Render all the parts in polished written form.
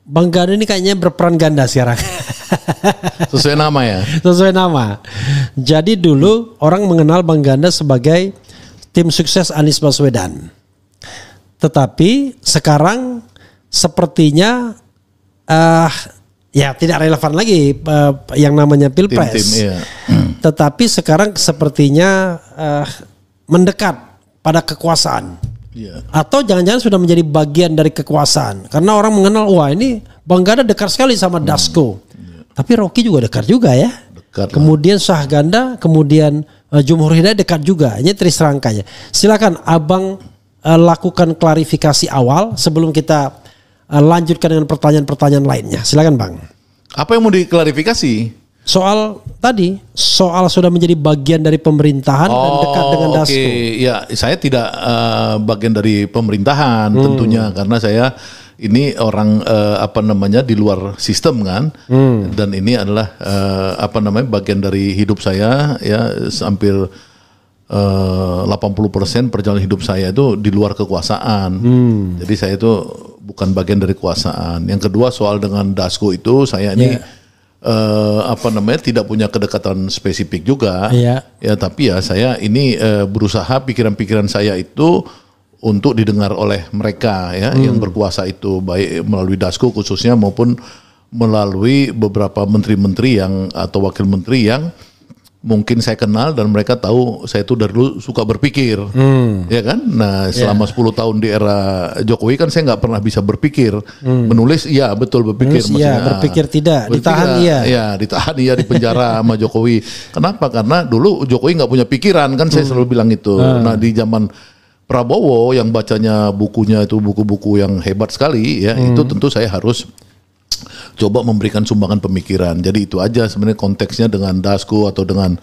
Bang Ganda ini kayaknya berperan ganda sekarang. Sesuai nama ya. Sesuai nama. Jadi dulu orang mengenal Bang Ganda sebagai tim sukses Anies Baswedan. Tetapi sekarang sepertinya ya tidak relevan lagi yang namanya Pilpres. Tim-tim, iya. Tetapi sekarang sepertinya mendekat pada kekuasaan. Iya. Atau jangan-jangan sudah menjadi bagian dari kekuasaan. Karena orang mengenal, wah ini Bang Ganda dekat sekali sama Dasko. Tapi Rocky juga dekat juga ya. Dekat kemudian Syah Ganda, kemudian Jumhur Hidayat dekat juga. Ini triserangkanya. Silakan Abang lakukan klarifikasi awal sebelum kita lanjutkan dengan pertanyaan-pertanyaan lainnya. Silakan Bang. Apa yang mau diklarifikasi? Soal tadi, soal sudah menjadi bagian dari pemerintahan dan dekat dengan Dasko. Ya, saya tidak bagian dari pemerintahan tentunya karena saya ini orang di luar sistem kan, dan ini adalah bagian dari hidup saya ya, hampir 80% perjalanan hidup saya itu di luar kekuasaan. Jadi saya itu bukan bagian dari kekuasaan. Yang kedua soal dengan Dasko itu saya ini tidak punya kedekatan spesifik juga. Ya tapi ya saya ini berusaha pikiran-pikiran saya itu untuk didengar oleh mereka ya yang berkuasa itu, baik melalui Dasko khususnya maupun melalui beberapa menteri-menteri yang atau wakil menteri yang mungkin saya kenal dan mereka tahu saya itu dari dulu suka berpikir, ya kan? Nah selama 10 tahun di era Jokowi kan saya nggak pernah bisa berpikir, menulis iya betul berpikir, berpikir tidak, ditahan ditahan di penjara sama Jokowi. Kenapa? Karena dulu Jokowi nggak punya pikiran kan, saya selalu bilang itu. Nah di zaman Prabowo yang bacanya bukunya itu buku-buku yang hebat sekali ya, itu tentu saya harus coba memberikan sumbangan pemikiran. Jadi itu aja sebenarnya konteksnya dengan Dasko atau dengan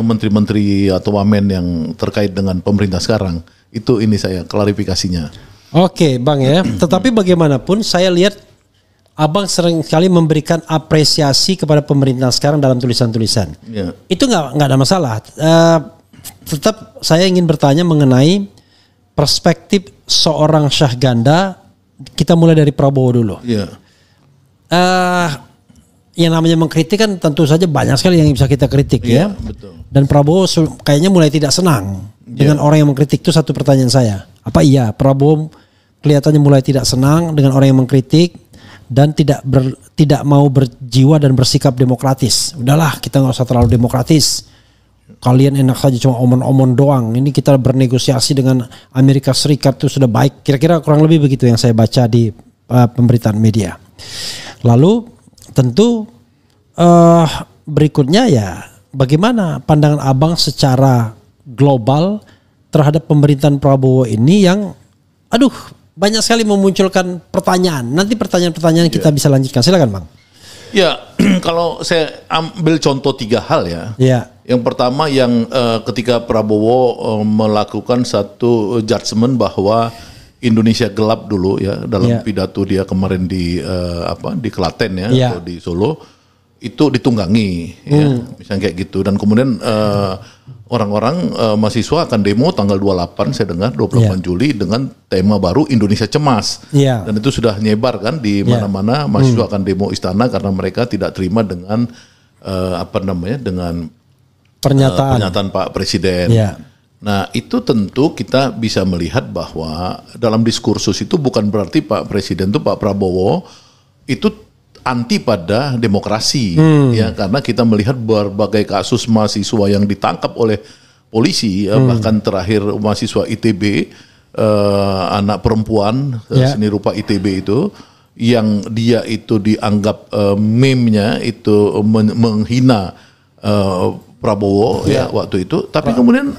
menteri-menteri atau wamen yang terkait dengan pemerintah sekarang. Itu ini saya klarifikasinya. Oke, Bang ya. Tetapi bagaimanapun saya lihat Abang sering sekali memberikan apresiasi kepada pemerintah sekarang dalam tulisan-tulisan. Ya. Itu nggak ada masalah. Tetap saya ingin bertanya mengenai perspektif seorang Syah Ganda. Kita mulai dari Prabowo dulu. Iya. Yang namanya mengkritik kan tentu saja banyak sekali yang bisa kita kritik ya. Betul. Dan Prabowo kayaknya mulai tidak senang dengan orang yang mengkritik. Itu satu pertanyaan saya. Apa iya Prabowo kelihatannya mulai tidak senang dengan orang yang mengkritik dan tidak mau berjiwa dan bersikap demokratis. Udahlah kita nggak usah terlalu demokratis. Kalian enak saja cuma omon-omon doang. Ini kita bernegosiasi dengan Amerika Serikat itu sudah baik. Kira-kira kurang lebih begitu yang saya baca di pemberitaan media. Lalu tentu berikutnya ya bagaimana pandangan Abang secara global terhadap pemerintahan Prabowo ini yang banyak sekali memunculkan pertanyaan. Nanti pertanyaan-pertanyaan kita bisa lanjutkan. Silakan Bang. Ya, kalau saya ambil contoh 3 hal ya. Yang pertama yang ketika Prabowo melakukan satu judgement bahwa Indonesia gelap dulu ya dalam pidato dia kemarin di Klaten ya atau di Solo itu ditunggangi ya misalnya kayak gitu, dan kemudian orang-orang mahasiswa akan demo tanggal 28 saya dengar 28 Juli dengan tema baru Indonesia Cemas dan itu sudah nyebar kan di mana-mana. Mahasiswa akan demo istana karena mereka tidak terima dengan dengan pernyataan Pak Presiden. Nah itu tentu kita bisa melihat bahwa dalam diskursus itu bukan berarti Pak Presiden itu Pak Prabowo itu anti pada demokrasi ya, karena kita melihat berbagai kasus mahasiswa yang ditangkap oleh polisi bahkan terakhir mahasiswa ITB anak perempuan seni rupa ITB itu yang dia itu dianggap meme-nya itu menghina Prabowo ya waktu itu, tapi kemudian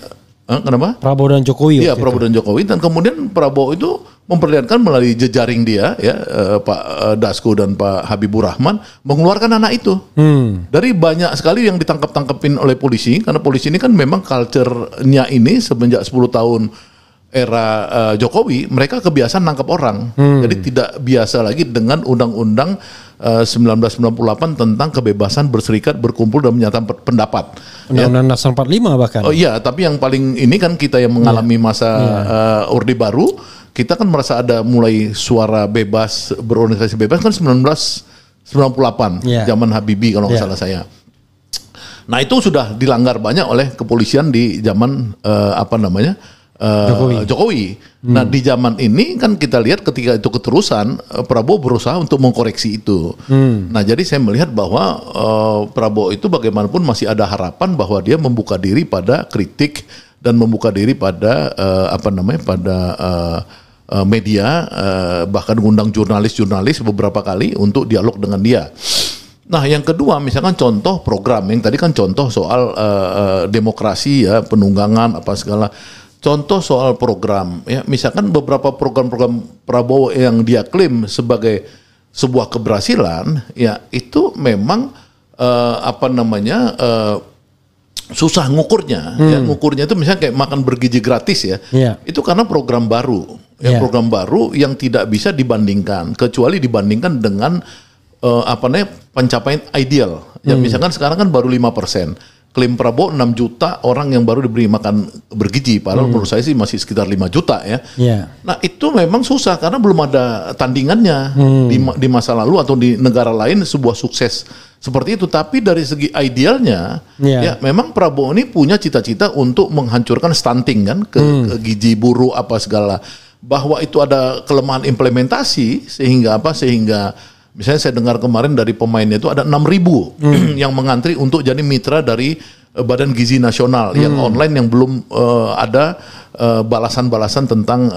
kenapa? Prabowo dan Jokowi. Iya, Prabowo dan Jokowi, dan kemudian Prabowo itu memperlihatkan melalui jejaring dia ya Pak Dasko dan Pak Habibur Rahman mengeluarkan anak itu. Dari banyak sekali yang ditangkap-tangkepin oleh polisi, karena polisi ini kan memang culture-nya ini semenjak 10 tahun Jokowi, mereka kebiasaan nangkap orang. Jadi tidak biasa lagi dengan undang-undang 1998 tentang kebebasan berserikat, berkumpul dan menyatakan pendapat. Undang-undang Dasar 45 bahkan. Oh iya, tapi yang paling ini kan kita yang mengalami masa Orde Baru, kita kan merasa ada mulai suara bebas, berorganisasi bebas kan 1998, zaman Habibie kalau nggak salah saya. Nah itu sudah dilanggar banyak oleh kepolisian di zaman Jokowi. Nah di zaman ini kan kita lihat ketika itu keterusan, Prabowo berusaha untuk mengkoreksi itu. Nah jadi saya melihat bahwa Prabowo itu bagaimanapun masih ada harapan bahwa dia membuka diri pada kritik dan membuka diri pada media, bahkan mengundang jurnalis beberapa kali untuk dialog dengan dia. Nah yang kedua misalkan contoh program, yang tadi kan contoh soal demokrasi ya, penunggangan apa segala. Contoh soal program, ya misalkan beberapa program-program Prabowo yang dia klaim sebagai sebuah keberhasilan, ya itu memang susah ngukurnya. Ya, ngukurnya itu misalnya kayak makan bergizi gratis ya, itu karena program baru, program baru yang tidak bisa dibandingkan, kecuali dibandingkan dengan pencapaian ideal. Ya misalkan sekarang kan baru 5%. Klaim Prabowo 6 juta orang yang baru diberi makan bergizi, padahal menurut saya sih masih sekitar 5 juta ya. Nah itu memang susah karena belum ada tandingannya di masa lalu atau di negara lain sebuah sukses seperti itu. Tapi dari segi idealnya, ya memang Prabowo ini punya cita-cita untuk menghancurkan stunting kan, ke gizi buruk apa segala. Bahwa itu ada kelemahan implementasi sehingga misalnya saya dengar kemarin dari pemainnya itu ada 6.000 yang mengantri untuk jadi mitra dari Badan Gizi Nasional yang online yang belum ada balasan-balasan tentang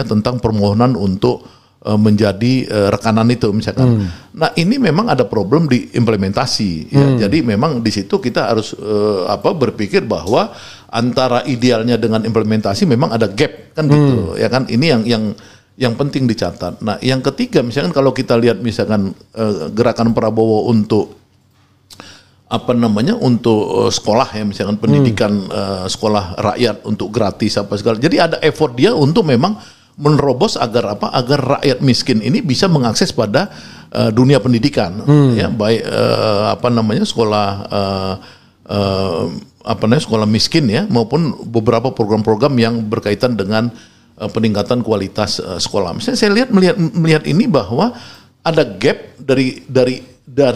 tentang permohonan untuk menjadi rekanan itu misalkan. Nah ini memang ada problem di implementasi. Ya. Jadi memang di situ kita harus berpikir bahwa antara idealnya dengan implementasi memang ada gap kan gitu ya kan. Ini yang penting dicatat. Nah, yang ketiga misalkan kalau kita lihat misalkan gerakan Prabowo untuk untuk sekolah ya misalkan pendidikan sekolah rakyat untuk gratis apa segala. Jadi ada effort dia untuk memang menerobos agar rakyat miskin ini bisa mengakses pada dunia pendidikan ya baik sekolah miskin ya maupun beberapa program-program yang berkaitan dengan peningkatan kualitas sekolah. Misalnya saya melihat ini bahwa ada gap dari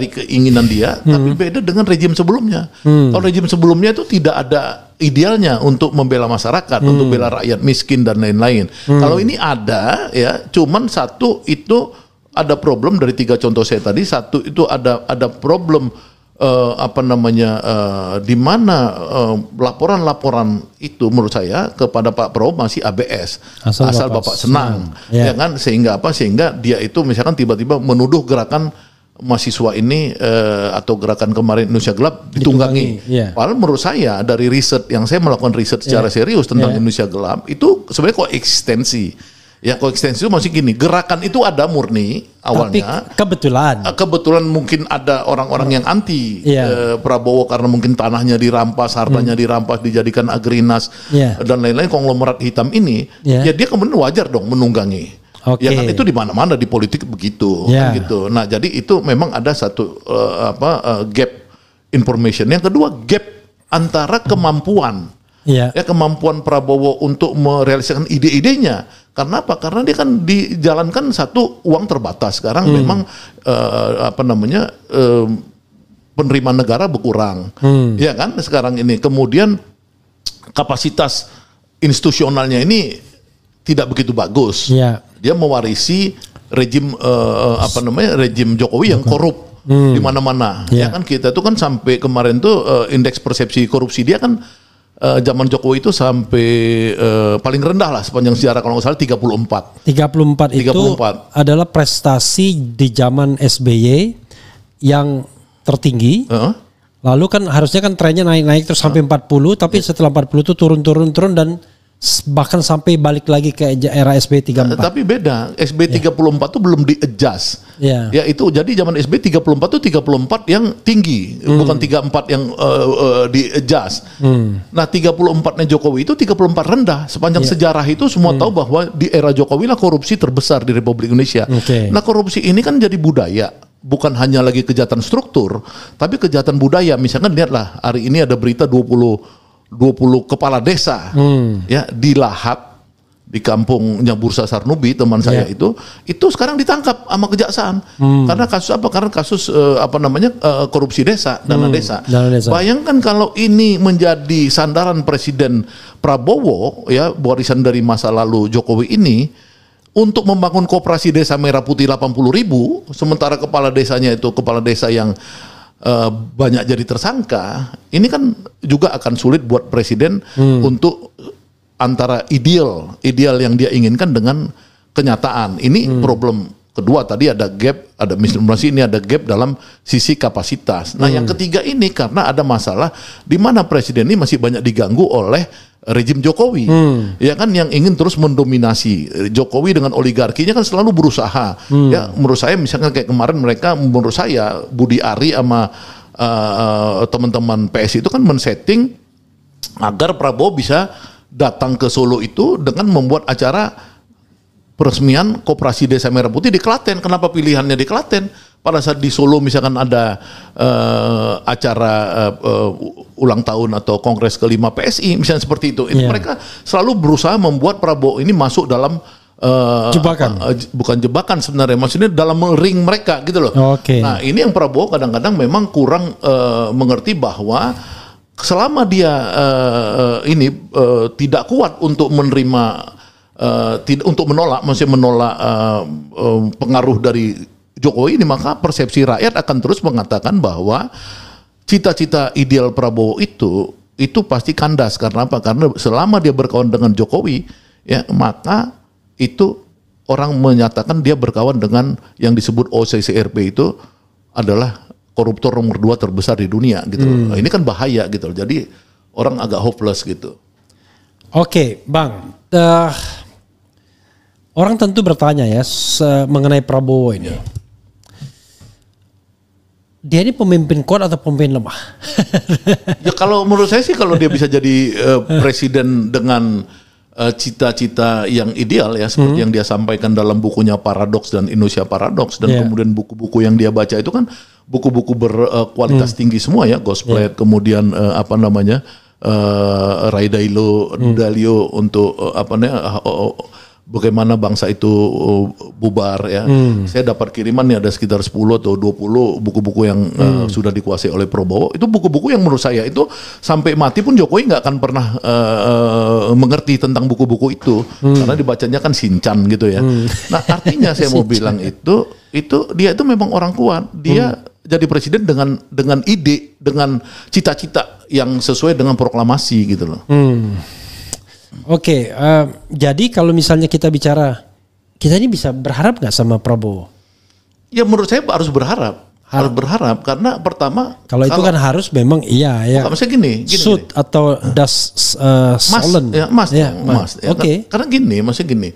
keinginan dia, tapi beda dengan rejim sebelumnya. Kalau rejim sebelumnya itu tidak ada idealnya untuk membela masyarakat, untuk bela rakyat miskin dan lain-lain. Kalau ini ada, ya, cuman satu itu ada problem dari 3 contoh saya tadi. Satu itu ada problem di mana laporan-laporan itu menurut saya kepada Pak Prabowo masih ABS, asal Bapak senang. Ya kan, sehingga dia itu misalkan tiba-tiba menuduh gerakan mahasiswa ini atau gerakan kemarin Indonesia Gelap ditunggangi. Padahal menurut saya dari riset yang saya melakukan riset secara serius tentang Indonesia Gelap itu sebenarnya koeksistensi. Ya koeksistensi itu masih gini, gerakan itu ada murni awalnya. Tapi kebetulan mungkin ada orang-orang yang anti Prabowo karena mungkin tanahnya dirampas, hartanya dirampas, dijadikan agrinas dan lain-lain konglomerat hitam ini. Ya dia kemudian wajar dong menunggangi. Ya kan itu di mana-mana di politik begitu, kan gitu. Nah jadi itu memang ada satu gap information. Yang kedua gap antara kemampuan. Ya kemampuan Prabowo untuk merealisasikan ide-idenya. Karena apa? Karena dia kan dijalankan satu uang terbatas. Sekarang memang penerimaan negara berkurang. Ya kan sekarang ini. Kemudian kapasitas institusionalnya ini tidak begitu bagus. Dia mewarisi rejim rejim Jokowi yang korup di mana-mana. Ya kan kita tuh kan sampai kemarin tuh indeks persepsi korupsi dia kan zaman Jokowi itu sampai paling rendah lah sepanjang sejarah kalau nggak salah 34. 34 itu adalah prestasi di zaman SBY yang tertinggi. Lalu kan harusnya kan trennya naik-naik terus sampai 40, tapi setelah 40 itu turun dan bahkan sampai balik lagi ke era SBY 34. Tapi beda, SBY 34 tuh belum di-adjust. Ya itu jadi zaman SBY 34 tuh 34 yang tinggi, bukan 34 yang di-adjust. Nah 34-nya Jokowi itu 34 rendah. Sepanjang sejarah itu semua tahu bahwa di era Jokowi lah korupsi terbesar di Republik Indonesia. Nah korupsi ini kan jadi budaya. Bukan hanya lagi kejahatan struktur, tapi kejahatan budaya. Misalkan lihatlah hari ini ada berita 20 kepala desa ya dilahap di kampungnya Bursa Sarnubi teman saya itu sekarang ditangkap sama kejaksaan karena kasus apa? Karena kasus korupsi desa, dana desa. Bayangkan kalau ini menjadi sandaran Presiden Prabowo ya, warisan dari masa lalu Jokowi ini untuk membangun koperasi desa Merah Putih 80.000, sementara kepala desanya itu kepala desa yang banyak jadi tersangka, ini kan juga akan sulit buat presiden untuk antara ideal yang dia inginkan dengan kenyataan. Ini problem kedua, tadi ada gap, ada misinformasi, ini ada gap dalam sisi kapasitas. Nah yang ketiga ini karena ada masalah di mana presiden ini masih banyak diganggu oleh rejim Jokowi, ya kan, yang ingin terus mendominasi. Jokowi dengan oligarkinya kan selalu berusaha. Ya, menurut saya misalnya kayak kemarin mereka, menurut saya Budi Ari sama teman-teman PS itu kan men-setting agar Prabowo bisa datang ke Solo itu dengan membuat acara peresmian Koperasi Desa Merah Putih di Klaten. Kenapa pilihannya di Klaten? Pada saat di Solo misalkan ada acara ulang tahun atau kongres ke-5 PSI misalnya seperti itu. Ini mereka selalu berusaha membuat Prabowo ini masuk dalam jebakan. Bukan jebakan sebenarnya, maksudnya dalam ring mereka gitu loh. Nah, ini yang Prabowo kadang-kadang memang kurang mengerti bahwa selama dia tidak kuat untuk menerima untuk menolak, maksudnya menolak pengaruh dari Jokowi ini, maka persepsi rakyat akan terus mengatakan bahwa cita-cita ideal Prabowo itu pasti kandas. Karena apa? Karena selama dia berkawan dengan Jokowi, ya maka itu orang menyatakan dia berkawan dengan yang disebut OCCRP itu adalah koruptor nomor 2 terbesar di dunia gitu. Nah, ini kan bahaya gitu. Jadi orang agak hopeless gitu. Oke, Bang. Orang tentu bertanya ya mengenai Prabowo ini. Dia ini pemimpin kuat atau pemimpin lemah? Ya kalau menurut saya sih kalau dia bisa jadi presiden dengan cita-cita yang ideal ya, seperti yang dia sampaikan dalam bukunya Paradoks dan Indonesia Paradoks, dan kemudian buku-buku yang dia baca itu kan buku-buku berkualitas tinggi semua ya, Gospel, kemudian Ray Dalio untuk bagaimana bangsa itu bubar ya. Saya dapat kiriman nih ada sekitar 10 atau 20 buku-buku yang sudah dikuasai oleh Prabowo. Itu buku-buku yang menurut saya itu sampai mati pun Jokowi nggak akan pernah mengerti tentang buku-buku itu. Karena dibacanya kan Sinchan gitu ya. Nah artinya saya mau bilang itu dia itu memang orang kuat. Dia jadi presiden dengan ide, dengan cita-cita yang sesuai dengan proklamasi gitu loh. Oke, jadi kalau misalnya kita bicara, kita ini bisa berharap nggak sama Prabowo? Ya menurut saya harus berharap. Harus berharap karena pertama. Kalau itu kan harus memang iya ya. Maksudnya gini. Suit atau das solen. Mas. Oke. Karena gini, maksudnya gini.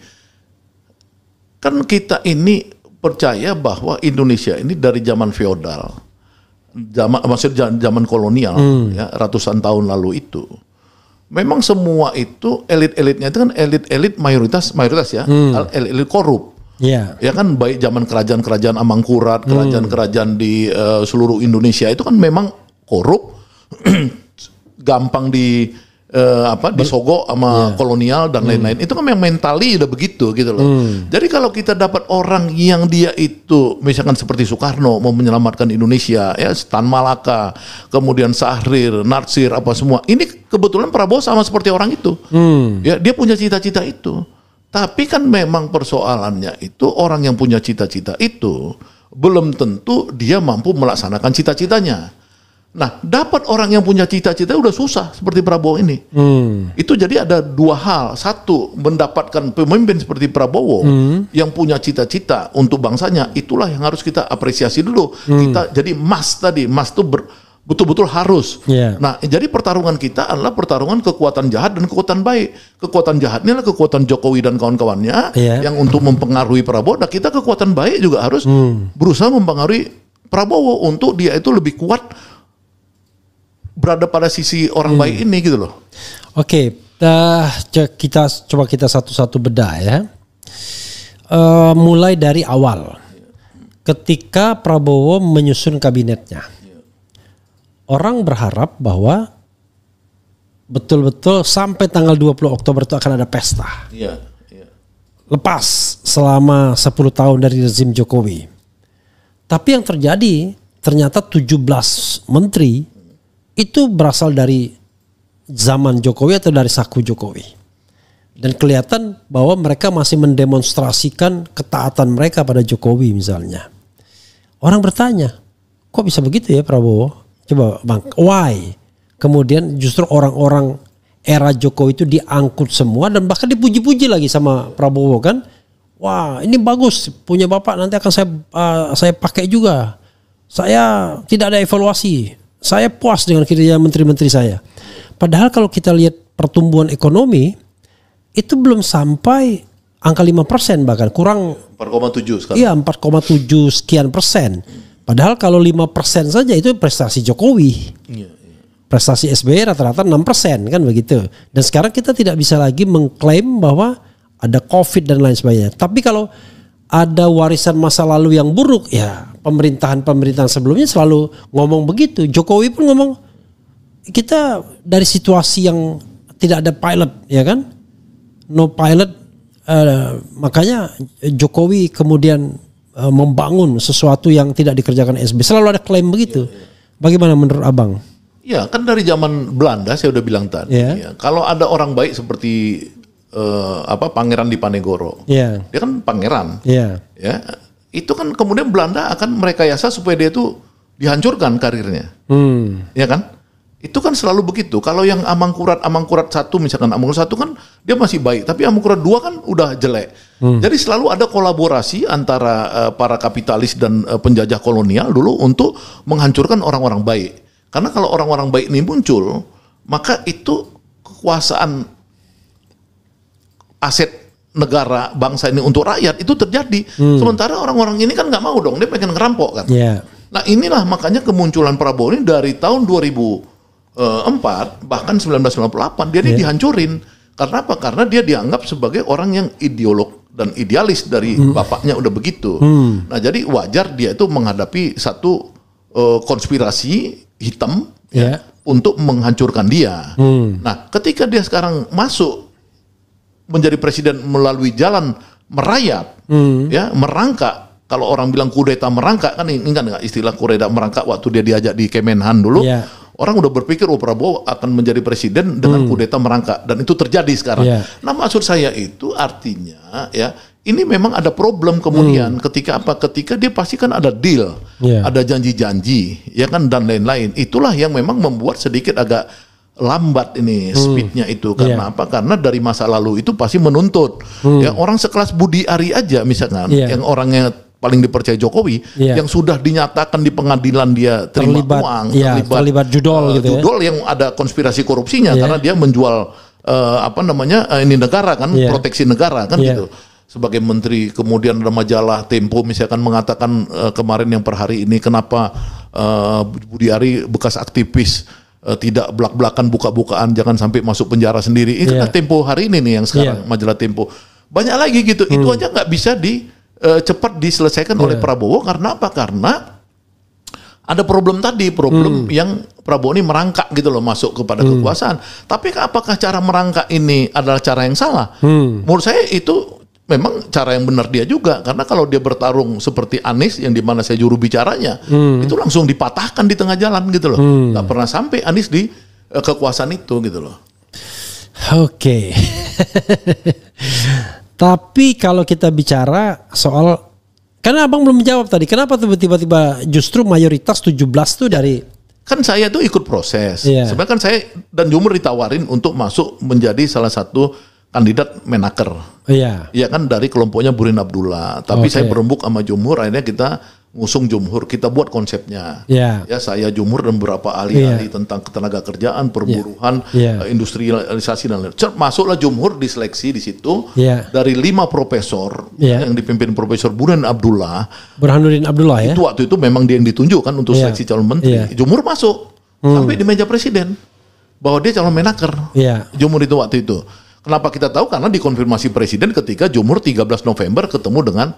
Kan kita ini percaya bahwa Indonesia ini dari zaman feodal, maksudnya zaman kolonial, ya, ratusan tahun lalu itu. Memang semua itu elit-elitnya itu kan elit-elit mayoritas ya, elit korup. Ya kan, baik zaman kerajaan-kerajaan Amangkurat, kerajaan-kerajaan di seluruh Indonesia itu kan memang korup, gampang disogok sama kolonial dan lain-lain. Itu kan memang mentali udah begitu gitu loh. Jadi kalau kita dapat orang yang dia itu misalkan seperti Soekarno mau menyelamatkan Indonesia ya, Tan Malaka, kemudian Syahrir, Natsir apa semua. Ini kebetulan Prabowo sama seperti orang itu. Ya, dia punya cita-cita itu. Tapi kan memang persoalannya itu orang yang punya cita-cita itu belum tentu dia mampu melaksanakan cita-citanya. Nah, dapat orang yang punya cita-cita udah susah seperti Prabowo ini. Itu jadi ada dua hal. Satu, mendapatkan pemimpin seperti Prabowo yang punya cita-cita untuk bangsanya. Itulah yang harus kita apresiasi dulu. Kita jadi mas tadi, mas itu betul-betul harus. Nah, jadi pertarungan kita adalah pertarungan kekuatan jahat dan kekuatan baik. Kekuatan jahatnya adalah kekuatan Jokowi dan kawan-kawannya yang untuk mempengaruhi Prabowo. Nah, kita kekuatan baik juga harus berusaha mempengaruhi Prabowo untuk dia itu lebih kuat berada pada sisi orang baik ini gitu loh. Oke, kita satu-satu bedah ya. Mulai dari awal, ketika Prabowo menyusun kabinetnya. Orang berharap bahwa betul-betul sampai tanggal 20 Oktober itu akan ada pesta. Lepas selama 10 tahun dari rezim Jokowi. Tapi yang terjadi ternyata 17 menteri itu berasal dari zaman Jokowi atau dari saku Jokowi. Dan kelihatan bahwa mereka masih mendemonstrasikan ketaatan mereka pada Jokowi misalnya. Orang bertanya, kok bisa begitu ya Prabowo? Coba Bang, why? Kemudian justru orang-orang era Jokowi itu diangkut semua dan bahkan dipuji-puji lagi sama Prabowo kan. Wah, ini bagus punya Bapak, nanti akan saya pakai juga. Saya tidak ada evaluasi. Saya puas dengan kinerja menteri-menteri saya. Padahal kalau kita lihat pertumbuhan ekonomi itu belum sampai angka 5%, bahkan kurang 4,7 sekarang. Iya, 4,7 sekian persen. Padahal kalau 5% saja itu prestasi Jokowi. Prestasi SBY rata-rata 6% kan begitu. Dan sekarang kita tidak bisa lagi mengklaim bahwa ada COVID dan lain sebagainya. Tapi kalau ada warisan masa lalu yang buruk, ya pemerintahan sebelumnya selalu ngomong begitu. Jokowi pun ngomong, kita dari situasi yang tidak ada pilot, ya kan? No pilot, makanya Jokowi kemudian membangun sesuatu yang tidak dikerjakan SBY. Selalu ada klaim begitu. Bagaimana menurut Abang? Ya kan dari zaman Belanda saya udah bilang tadi. Ya, kalau ada orang baik seperti Pangeran Diponegoro, dia kan pangeran. Ya, itu kan kemudian Belanda akan merekayasa supaya dia itu dihancurkan karirnya. Ya kan? Itu kan selalu begitu. Kalau yang Amangkurat 1 misalkan, Amangkurat 1 kan dia masih baik, tapi Amangkurat 2 kan udah jelek. Jadi selalu ada kolaborasi antara para kapitalis dan penjajah kolonial dulu untuk menghancurkan orang-orang baik. Karena kalau orang-orang baik ini muncul, maka itu kekuasaan aset negara bangsa ini untuk rakyat itu terjadi. Sementara orang-orang ini kan nggak mau dong, dia pengen ngerampok kan. Nah inilah makanya kemunculan Prabowo ini dari tahun 2004 bahkan 1998 dia ini dihancurin. Karena apa? Karena dia dianggap sebagai orang yang ideolog dan idealis dari bapaknya udah begitu. Nah jadi wajar dia itu menghadapi satu konspirasi hitam untuk menghancurkan dia. Nah ketika dia sekarang masuk menjadi presiden melalui jalan merayap, merangkak. Kalau orang bilang kudeta merangkak, kan ingat nggak istilah kudeta merangkak waktu dia diajak di Kemenhan dulu? Orang udah berpikir Prabowo akan menjadi presiden dengan kudeta merangkak, dan itu terjadi sekarang. Nah maksud saya itu artinya ini memang ada problem kemudian ketika dia pasti kan ada deal, ada janji-janji, ya kan, dan lain-lain. Itulah yang memang membuat sedikit agak lambat ini speednya itu. Karena apa? Karena dari masa lalu itu pasti menuntut. Ya orang sekelas Budi Ari aja misalkan, yang orangnya paling dipercaya Jokowi, yang sudah dinyatakan di pengadilan dia terlibat uang, terlibat judol gitu, judol yang ada konspirasi korupsinya karena dia menjual ini negara kan, proteksi negara kan gitu. Sebagai menteri, kemudian ada majalah Tempo misalkan mengatakan kemarin yang per hari ini kenapa Budi Ari bekas aktivis tidak belak-belakan buka-bukaan, jangan sampai masuk penjara sendiri. Itu kan Tempo hari ini nih yang sekarang majalah Tempo. Banyak lagi gitu. Itu aja nggak bisa cepat diselesaikan oleh Prabowo. Karena apa? Karena ada problem tadi, yang Prabowo ini merangkak gitu loh masuk kepada kekuasaan. Tapi apakah cara merangkak ini adalah cara yang salah? Menurut saya itu memang cara yang benar dia juga. Karena kalau dia bertarung seperti Anies yang dimana saya juru bicaranya, itu langsung dipatahkan di tengah jalan gitu loh. Gak pernah sampai Anies di kekuasaan itu gitu loh. Oke. Tapi kalau kita bicara soal, karena Abang belum menjawab tadi, kenapa tiba-tiba justru mayoritas 17 tuh dari... Kan saya tuh ikut proses. Sebenarnya kan saya dan Jumur ditawarin untuk masuk menjadi salah satu kandidat Menaker. Iya kan, dari kelompoknya Burin Abdullah. Tapi saya berembuk sama Jumur, akhirnya kita ngusung Jumhur, kita buat konsepnya. Ya, saya Jumhur dan beberapa ahli-ahli tentang ketenaga kerjaan, perburuhan, industrialisasi dan lain-lain. Masuklah Jumhur diseleksi di situ dari 5 profesor yang dipimpin Profesor Burhanuddin Abdullah. Itu waktu itu memang dia yang ditunjuk kan untuk seleksi calon menteri. Jumhur masuk sampai di meja presiden bahwa dia calon menaker. Jumhur itu waktu itu. Kenapa kita tahu? Karena dikonfirmasi presiden ketika Jumhur 13 November ketemu dengan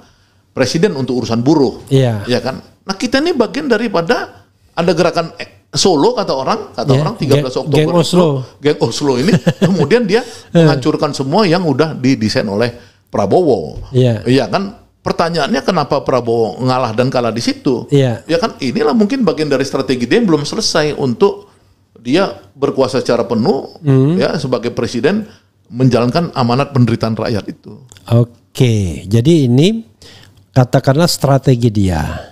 presiden untuk urusan buruh. Ya kan? Nah, kita ini bagian daripada ada gerakan Solo kata orang 13 Oktober Geng Oslo ini kemudian dia menghancurkan semua yang udah didesain oleh Prabowo. Iya kan? Pertanyaannya kenapa Prabowo ngalah dan kalah di situ? Ya kan? Inilah mungkin bagian dari strategi dia yang belum selesai untuk dia berkuasa secara penuh ya sebagai presiden menjalankan amanat penderitaan rakyat itu. Oke, jadi ini katakanlah strategi dia.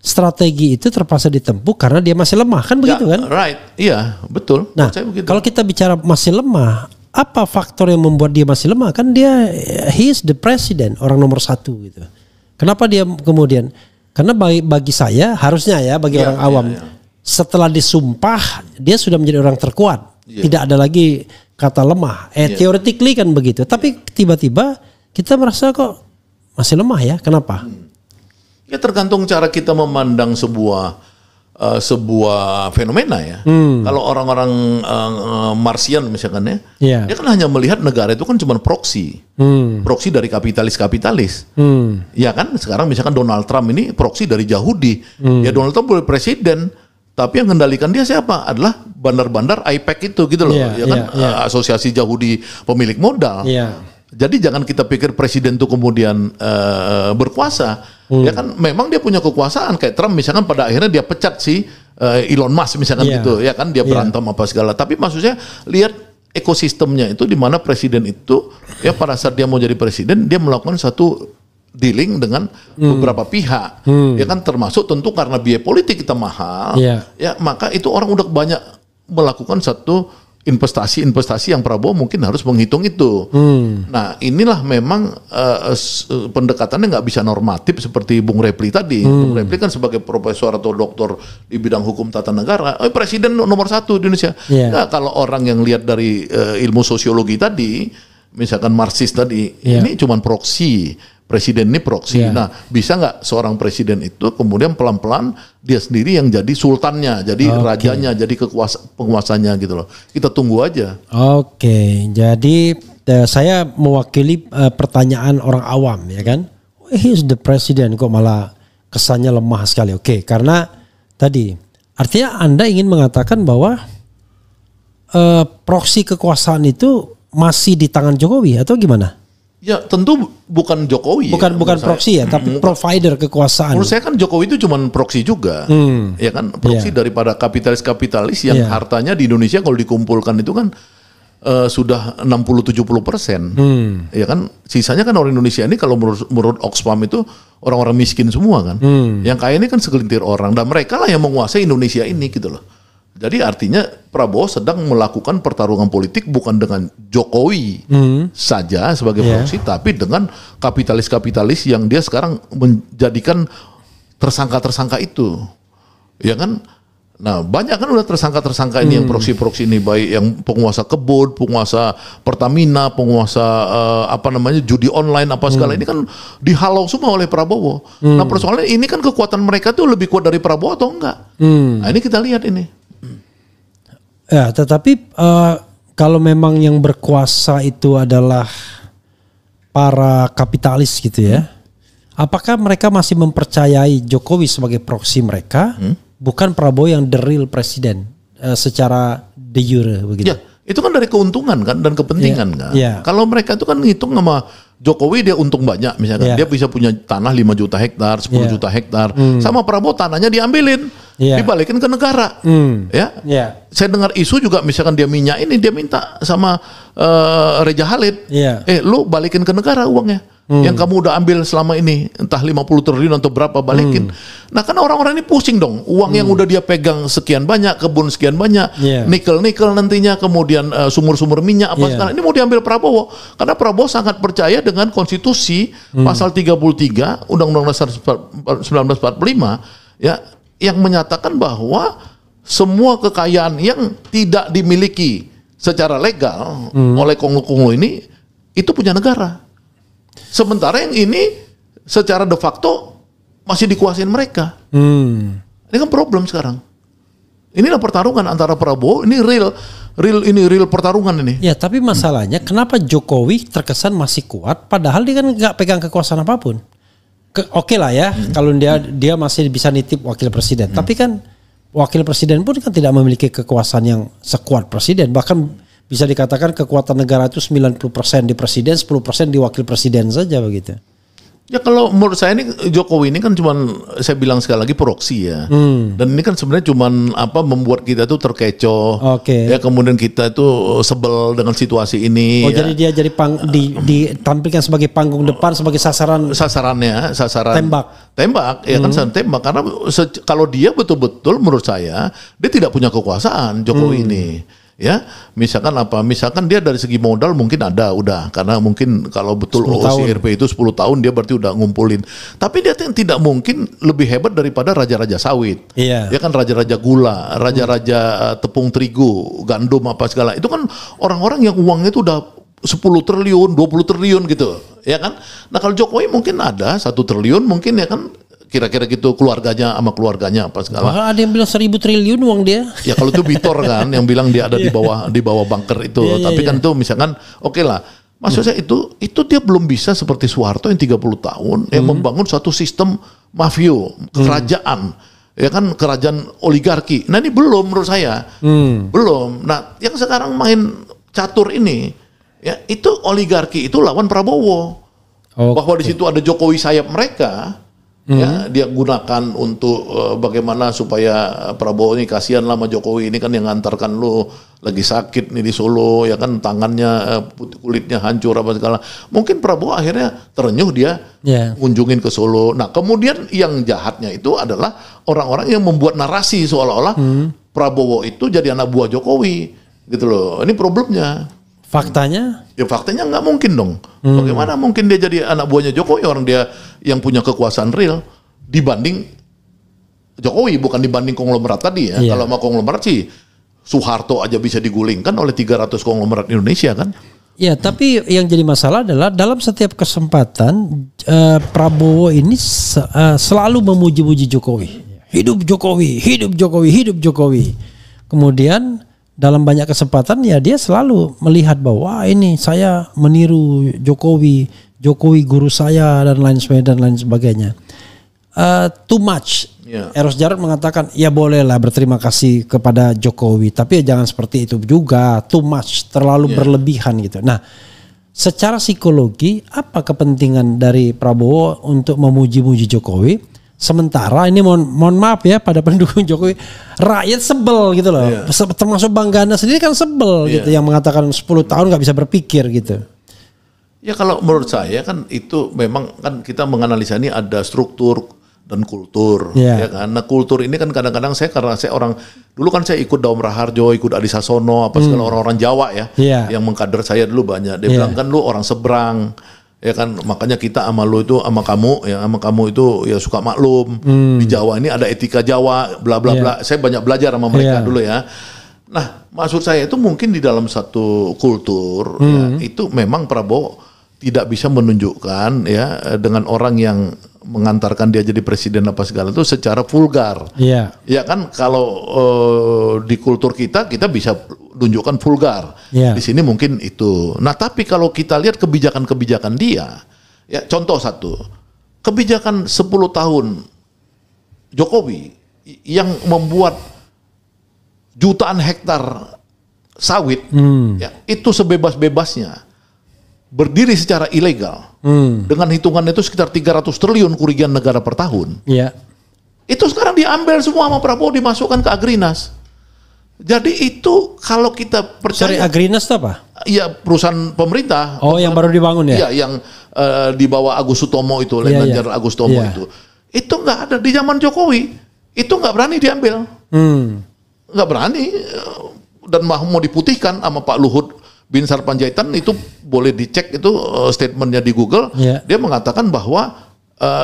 Strategi itu terpaksa ditempuh karena dia masih lemah, kan begitu kan? Right, iya betul. Nah, kalau kita bicara masih lemah, apa faktor yang membuat dia masih lemah? Kan dia, he is the president, orang nomor 1 gitu. Kenapa dia kemudian? Karena bagi saya harusnya ya bagi orang awam, setelah disumpah dia sudah menjadi orang terkuat, tidak ada lagi kata lemah. Theoretically kan begitu. Tapi tiba-tiba kita merasa kok masih lemah ya. Kenapa? Ya tergantung cara kita memandang sebuah fenomena ya. Kalau orang-orang Marsian misalkan dia kan hanya melihat negara itu kan cuma proksi. Proksi dari kapitalis. Ya kan sekarang misalkan Donald Trump ini proksi dari Yahudi. Ya Donald Trump boleh presiden, tapi yang mengendalikan dia siapa? Adalah bandar-bandar IPEC itu gitu loh. Asosiasi Yahudi pemilik modal. Jadi jangan kita pikir presiden itu kemudian berkuasa. Ya kan memang dia punya kekuasaan kayak Trump misalkan pada akhirnya dia pecat si Elon Musk misalkan gitu. Ya kan dia berantem apa segala. Tapi maksudnya lihat ekosistemnya itu di mana presiden itu ya pada saat dia mau jadi presiden dia melakukan satu dealing dengan beberapa pihak, ya kan termasuk tentu karena biaya politik kita mahal, ya maka itu orang udah banyak melakukan satu investasi yang Prabowo mungkin harus menghitung itu. Nah inilah memang pendekatannya nggak bisa normatif seperti Bung Repli tadi. Bung Repli kan sebagai profesor atau doktor di bidang hukum tata negara, presiden nomor 1 di Indonesia. Nah, kalau orang yang lihat dari ilmu sosiologi tadi, misalkan Marxis tadi, ini cuman proksi. Presiden ini proksi. Nah, bisa nggak seorang presiden itu kemudian pelan-pelan dia sendiri yang jadi sultannya, jadi rajanya, jadi penguasanya gitu loh. Kita tunggu aja. Oke, jadi saya mewakili pertanyaan orang awam ya kan. He is the president kok malah kesannya lemah sekali. Oke, karena tadi artinya Anda ingin mengatakan bahwa proksi kekuasaan itu masih di tangan Jokowi atau gimana? Ya tentu bukan Jokowi. Bukan proksi ya, tapi provider kekuasaan. Menurut saya kan Jokowi itu cuma proksi juga, ya kan proksi daripada kapitalis yang hartanya di Indonesia kalau dikumpulkan itu kan sudah 60-70%. Ya kan sisanya kan orang Indonesia ini kalau menurut Oxfam itu orang-orang miskin semua kan. Yang kaya ini kan segelintir orang dan mereka lah yang menguasai Indonesia ini gitu loh. Jadi artinya Prabowo sedang melakukan pertarungan politik bukan dengan Jokowi saja sebagai proksi, tapi dengan kapitalis-kapitalis yang dia sekarang menjadikan tersangka-tersangka itu, ya kan? Nah banyak kan udah tersangka-tersangka ini yang proksi-proksi ini, baik yang penguasa kebun, penguasa Pertamina, penguasa judi online apa segala ini kan dihalau semua oleh Prabowo. Nah persoalannya ini kan kekuatan mereka tuh lebih kuat dari Prabowo atau enggak? Nah ini kita lihat ini. Ya, tetapi kalau memang yang berkuasa itu adalah para kapitalis gitu ya, apakah mereka masih mempercayai Jokowi sebagai proksi mereka, bukan Prabowo yang the real presiden secara de jure begitu? Ya, itu kan dari keuntungan kan dan kepentingan kan. Kalau mereka itu kan ngitung sama Jokowi dia untung banyak misalkan, dia bisa punya tanah 5 juta hektar, 10 juta hektar, sama Prabowo tanahnya diambilin. Dibalikin ke negara, Saya dengar isu juga, misalkan dia minyak ini dia minta sama Reja Khalid, lu balikin ke negara uangnya. yang kamu udah ambil selama ini, entah 50 triliun atau berapa, balikin. Nah kan orang-orang ini pusing dong, uang yang udah dia pegang sekian banyak, kebun sekian banyak, nikel nantinya, kemudian sumur-sumur minyak apa sekarang, ini mau diambil Prabowo, karena Prabowo sangat percaya dengan konstitusi pasal 33 Undang-Undang Dasar 1945 ya, yang menyatakan bahwa semua kekayaan yang tidak dimiliki secara legal oleh konglo-konglo ini itu punya negara. Sementara yang ini secara de facto masih dikuasain mereka. Ini kan problem sekarang. Inilah pertarungan antara Prabowo, ini real pertarungan ini. Ya, tapi masalahnya kenapa Jokowi terkesan masih kuat padahal dia kan nggak pegang kekuasaan apapun. Oke lah ya, kalau dia masih bisa nitip wakil presiden. Tapi kan wakil presiden pun kan tidak memiliki kekuasaan yang sekuat presiden. Bahkan bisa dikatakan kekuatan negara itu 90% di presiden, 10% di wakil presiden saja begitu. Ya kalau menurut saya ini Jokowi ini kan cuman, saya bilang sekali lagi, proksi ya. Dan ini kan sebenarnya cuman membuat kita tuh terkecoh. Ya kemudian kita tuh sebel dengan situasi ini. Oh ya. Jadi dia jadi ditampilkan sebagai panggung depan, sebagai sasaran tembak ya kan, tembak, karena kalau dia betul-betul menurut saya dia tidak punya kekuasaan Jokowi ini. Ya, misalkan dia dari segi modal mungkin ada udah, karena mungkin kalau betul OCRP itu 10 tahun dia berarti udah ngumpulin. Tapi dia tidak mungkin lebih hebat daripada raja-raja sawit. Ya kan, raja-raja gula, raja-raja tepung terigu, gandum apa segala. Itu kan orang-orang yang uangnya itu udah 10 triliun, 20 triliun gitu, ya kan? Nah, kalau Jokowi mungkin ada 1 triliun mungkin, ya kan? Kira-kira gitu, keluarganya apa segala. Wah, ada yang bilang 1000 triliun uang dia. Ya kalau itu Bitor kan yang bilang dia ada di bawah bunker itu. Tapi kan itu misalkan oke lah. Maksud saya itu dia belum bisa seperti Soeharto yang 30 tahun yang membangun suatu sistem mafio, kerajaan. Ya kan, kerajaan oligarki. Nah, ini belum menurut saya. Belum. Nah, yang sekarang main catur ini ya, itu oligarki itu lawan Prabowo. Bahwa di situ ada Jokowi sayap mereka. Ya, dia gunakan untuk bagaimana supaya Prabowo ini, kasihan lah sama Jokowi ini kan yang ngantarkan lu lagi sakit nih di Solo, ya kan, tangannya kulitnya hancur apa segala. Mungkin Prabowo akhirnya terenyuh, dia kunjungin ke Solo. Nah, kemudian yang jahatnya itu adalah orang-orang yang membuat narasi seolah-olah Prabowo itu jadi anak buah Jokowi gitu loh. Ini problemnya. Faktanya? Ya faktanya nggak mungkin dong. Bagaimana mungkin dia jadi anak buahnya Jokowi, orang dia yang punya kekuasaan real dibanding Jokowi, bukan dibanding konglomerat tadi ya. Kalau sama konglomerat sih Soeharto aja bisa digulingkan oleh 300 konglomerat Indonesia kan. Ya, tapi yang jadi masalah adalah dalam setiap kesempatan Prabowo ini selalu memuji-muji Jokowi. Hidup Jokowi, hidup Jokowi, hidup Jokowi. Kemudian dalam banyak kesempatan ya dia selalu melihat bahwa ini saya meniru Jokowi guru saya dan lain sebagainya. Too much. Eros Jarod mengatakan ya bolehlah berterima kasih kepada Jokowi, tapi ya jangan seperti itu juga, too much, terlalu berlebihan gitu. Nah, secara psikologi apa kepentingan dari Prabowo untuk memuji-muji Jokowi? Sementara ini mohon maaf ya pada pendukung Jokowi, rakyat sebel gitu loh. Termasuk Bang Gana sendiri kan sebel gitu, yang mengatakan 10 tahun nggak bisa berpikir gitu. Ya kalau menurut saya kan itu memang kan kita menganalisa ini ada struktur dan kultur, ya kan. Nah, kultur ini kan kadang-kadang karena saya orang dulu kan saya ikut Daum Raharjo, ikut Adi Sasono, apa segala orang-orang Jawa ya, yang mengkader saya dulu banyak. Dia bilang kan lu orang seberang. Ya kan, makanya kita sama lu itu sama kamu itu ya suka maklum. Di Jawa ini ada etika Jawa, bla bla bla. Saya banyak belajar sama mereka dulu ya. Nah, maksud saya itu mungkin di dalam satu kultur ya, itu memang Prabowo tidak bisa menunjukkan ya dengan orang yang mengantarkan dia jadi presiden apa segala itu secara vulgar. Ya kan, kalau di kultur kita bisa tunjukkan vulgar. Di sini mungkin itu. Nah, tapi kalau kita lihat kebijakan-kebijakan dia, ya contoh satu, kebijakan 10 tahun Jokowi yang membuat jutaan hektar sawit, ya itu sebebas-bebasnya berdiri secara ilegal dengan hitungannya itu sekitar 300 triliun kerugian negara per tahun. Itu sekarang diambil semua sama Prabowo, dimasukkan ke Agrinas. Jadi itu kalau kita percaya. Sorry, Agrinas itu apa? ya perusahaan pemerintah. Oh, yang baru dibangun ya? Iya, yang di bawah Agus Sutomo itu, Letnan Jenderal Agus Sutomo itu. Itu nggak ada di zaman Jokowi. Itu nggak berani diambil. Nggak berani. Dan mau diputihkan sama Pak Luhut Binsar Panjaitan, itu boleh dicek itu statementnya di Google. Dia mengatakan bahwa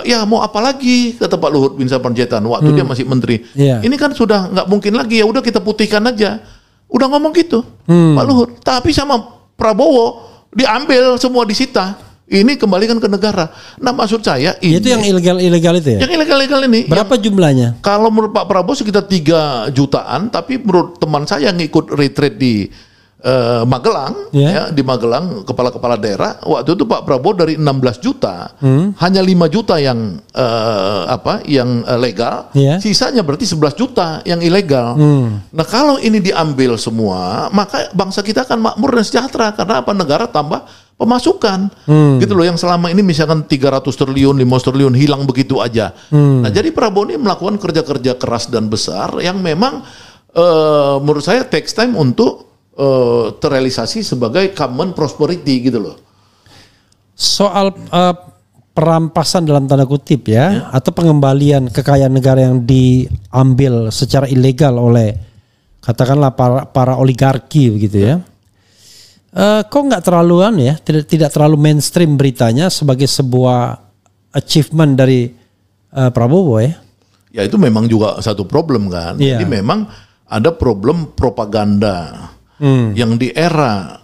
ya mau apa lagi, kata Pak Luhut Binsar Panjaitan waktu dia masih menteri. Ini kan sudah nggak mungkin lagi, ya udah kita putihkan aja. Udah ngomong gitu Pak Luhut. Tapi sama Prabowo diambil semua, disita. Ini kembalikan ke negara. Nah, maksud saya ini, itu yang ilegal itu ya? Yang ilegal ini. Berapa jumlahnya? Kalau menurut Pak Prabowo sekitar 3 jutaan, tapi menurut teman saya yang ikut retreat di Magelang, ya, di Magelang, kepala-kepala daerah, waktu itu Pak Prabowo dari 16 juta, hanya 5 juta yang yang legal, sisanya berarti 11 juta yang ilegal. Nah, kalau ini diambil semua, maka bangsa kita akan makmur dan sejahtera, karena apa? Negara tambah pemasukan, gitu loh. Yang selama ini misalkan 300 triliun, 500 triliun hilang begitu aja. Nah, jadi Prabowo ini melakukan kerja-kerja keras dan besar yang memang menurut saya takes time untuk terrealisasi sebagai common prosperity, gitu loh. Soal perampasan dalam tanda kutip ya, atau pengembalian kekayaan negara yang diambil secara ilegal oleh katakanlah para oligarki begitu ya. Kok nggak terlaluan ya, tidak terlalu mainstream beritanya sebagai sebuah achievement dari Prabowo ya? Ya, itu memang juga satu problem kan. Jadi memang ada problem propaganda. Yang di era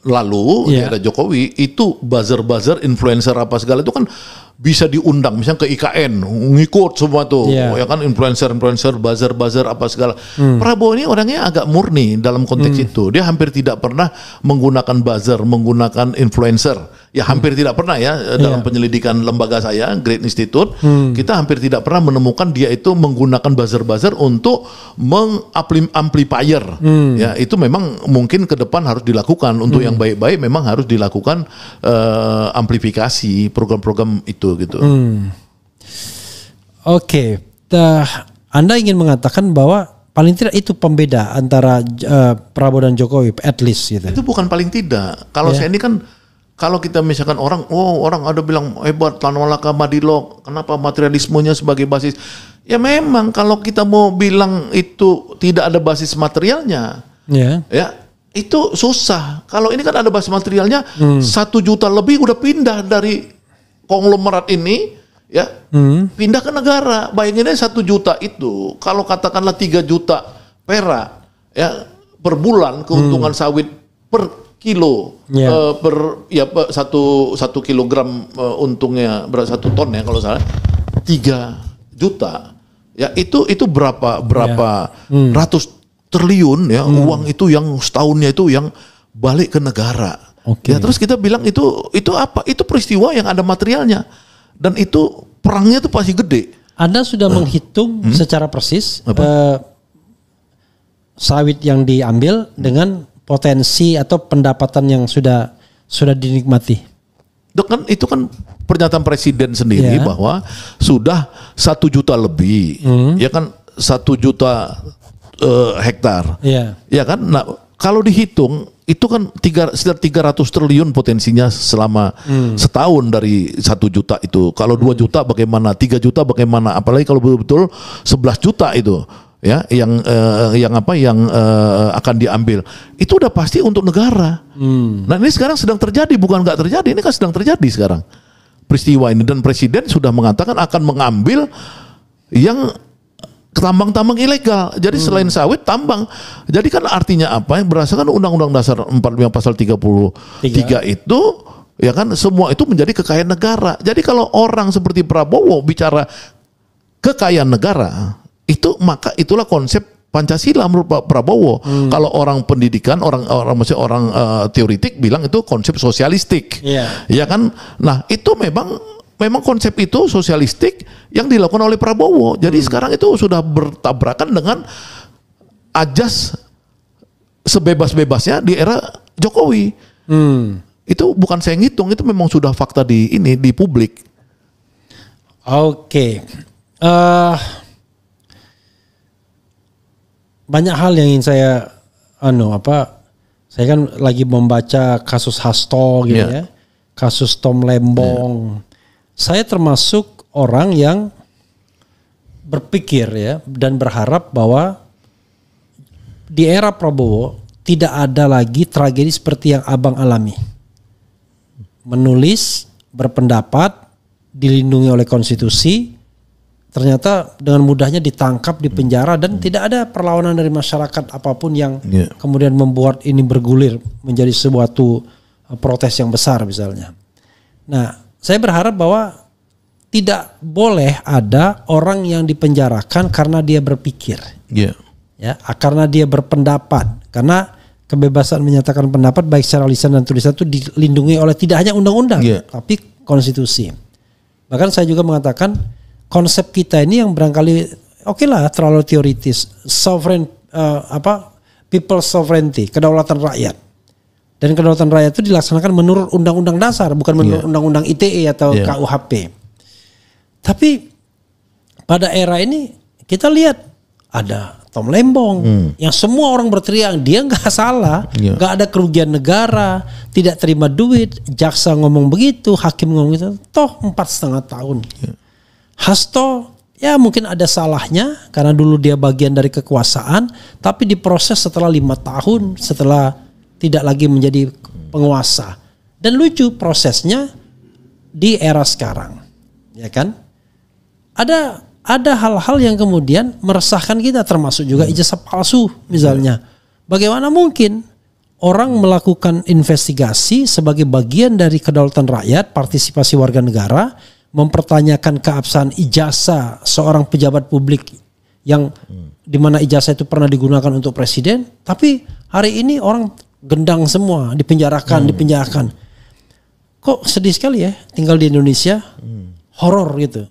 lalu, di era Jokowi, itu buzzer-buzzer, influencer apa segala itu kan bisa diundang, misalnya ke IKN, ngikut semua tuh, ya kan, influencer, buzzer apa segala. Prabowo ini orangnya agak murni dalam konteks itu. Dia hampir tidak pernah menggunakan buzzer, menggunakan influencer. Ya hampir tidak pernah ya, dalam penyelidikan lembaga saya, Great Institute, kita hampir tidak pernah menemukan dia itu menggunakan buzzer untuk mengamplifier. Ya, itu memang mungkin ke depan harus dilakukan. Untuk yang baik-baik memang harus dilakukan amplifikasi program-program itu, gitu. Oke. Anda ingin mengatakan bahwa paling tidak itu pembeda antara Prabowo dan Jokowi, at least gitu. Itu bukan paling tidak. Kalau saya ini kan, kalau kita misalkan orang ada bilang hebat Tanolaka Madilog, kenapa materialismenya sebagai basis? Ya memang kalau kita mau bilang itu tidak ada basis materialnya, ya itu susah. Kalau ini kan ada basis materialnya, 1 juta lebih udah pindah dari konglomerat ini, ya, pindah ke negara. Bayangin aja 1 juta itu, kalau katakanlah 3 juta perak, ya, per bulan keuntungan sawit per kilo, satu kilogram untungnya berapa, 1 ton ya kalau salah, 3 juta, ya itu berapa ratus triliun ya, uang itu yang setahunnya itu yang balik ke negara. Ya, terus kita bilang itu apa? Itu peristiwa yang ada materialnya, dan itu perangnya tuh pasti gede. Anda sudah menghitung secara persis sawit yang diambil dengan potensi atau pendapatan yang sudah dinikmati. Itu kan pernyataan presiden sendiri bahwa sudah 1 juta lebih, ya kan, 1 juta hektar, ya kan. Nah, kalau dihitung itu kan sekitar 300 triliun potensinya selama setahun dari 1 juta itu. Kalau 2 juta bagaimana, 3 juta bagaimana, apalagi kalau betul-betul 11 juta itu. Ya, yang akan diambil itu udah pasti untuk negara. Nah, ini sekarang sedang terjadi, bukan nggak terjadi, ini kan sedang terjadi sekarang peristiwa ini, dan presiden sudah mengatakan akan mengambil yang tambang-tambang ilegal. Jadi selain sawit, tambang. Jadi kan artinya apa? Berdasarkan Undang-Undang Dasar 45 pasal 33 itu, ya kan, semua itu menjadi kekayaan negara. Jadi kalau orang seperti Prabowo bicara kekayaan negara, itu maka itulah konsep Pancasila menurut Pak Prabowo. Kalau orang pendidikan, orang teoritik bilang itu konsep sosialistik, ya kan. Nah, itu memang konsep itu sosialistik yang dilakukan oleh Prabowo. Jadi sekarang itu sudah bertabrakan dengan ajas sebebas-bebasnya di era Jokowi. Itu bukan saya ngitung, itu memang sudah fakta di publik. Oke. Banyak hal yang ingin saya Saya kan lagi membaca kasus Hasto gitu ya, kasus Tom Lembong. Saya termasuk orang yang berpikir ya dan berharap bahwa di era Prabowo tidak ada lagi tragedi seperti yang Abang alami. Menulis, berpendapat, dilindungi oleh konstitusi, ternyata dengan mudahnya ditangkap, dipenjara, dan tidak ada perlawanan dari masyarakat apapun yang kemudian membuat ini bergulir menjadi suatu protes yang besar misalnya. Nah, saya berharap bahwa tidak boleh ada orang yang dipenjarakan karena dia berpikir, ya, karena dia berpendapat, karena kebebasan menyatakan pendapat baik secara lisan dan tulisan itu dilindungi oleh tidak hanya undang-undang, tapi konstitusi. Bahkan saya juga mengatakan konsep kita ini yang barangkali lah terlalu teoritis, sovereign people sovereignty, kedaulatan rakyat. Dan kedaulatan rakyat itu dilaksanakan menurut undang-undang dasar, bukan menurut undang-undang ITE atau KUHP. Tapi pada era ini kita lihat ada Tom Lembong yang semua orang berteriak dia nggak salah, nggak ada kerugian negara, tidak terima duit, jaksa ngomong begitu, hakim ngomong gitu, toh 4,5 tahun. Hasto ya mungkin ada salahnya karena dulu dia bagian dari kekuasaan, tapi diproses setelah 5 tahun setelah tidak lagi menjadi penguasa. Dan lucu prosesnya di era sekarang, ya kan? Ada hal-hal yang kemudian meresahkan kita, termasuk juga ijazah palsu misalnya. Bagaimana mungkin orang melakukan investigasi sebagai bagian dari kedaulatan rakyat, partisipasi warga negara, mempertanyakan keabsahan ijazah seorang pejabat publik yang dimana ijazah itu pernah digunakan untuk presiden, tapi hari ini orang gendang semua, dipenjarakan. Kok sedih sekali ya tinggal di Indonesia, horor gitu.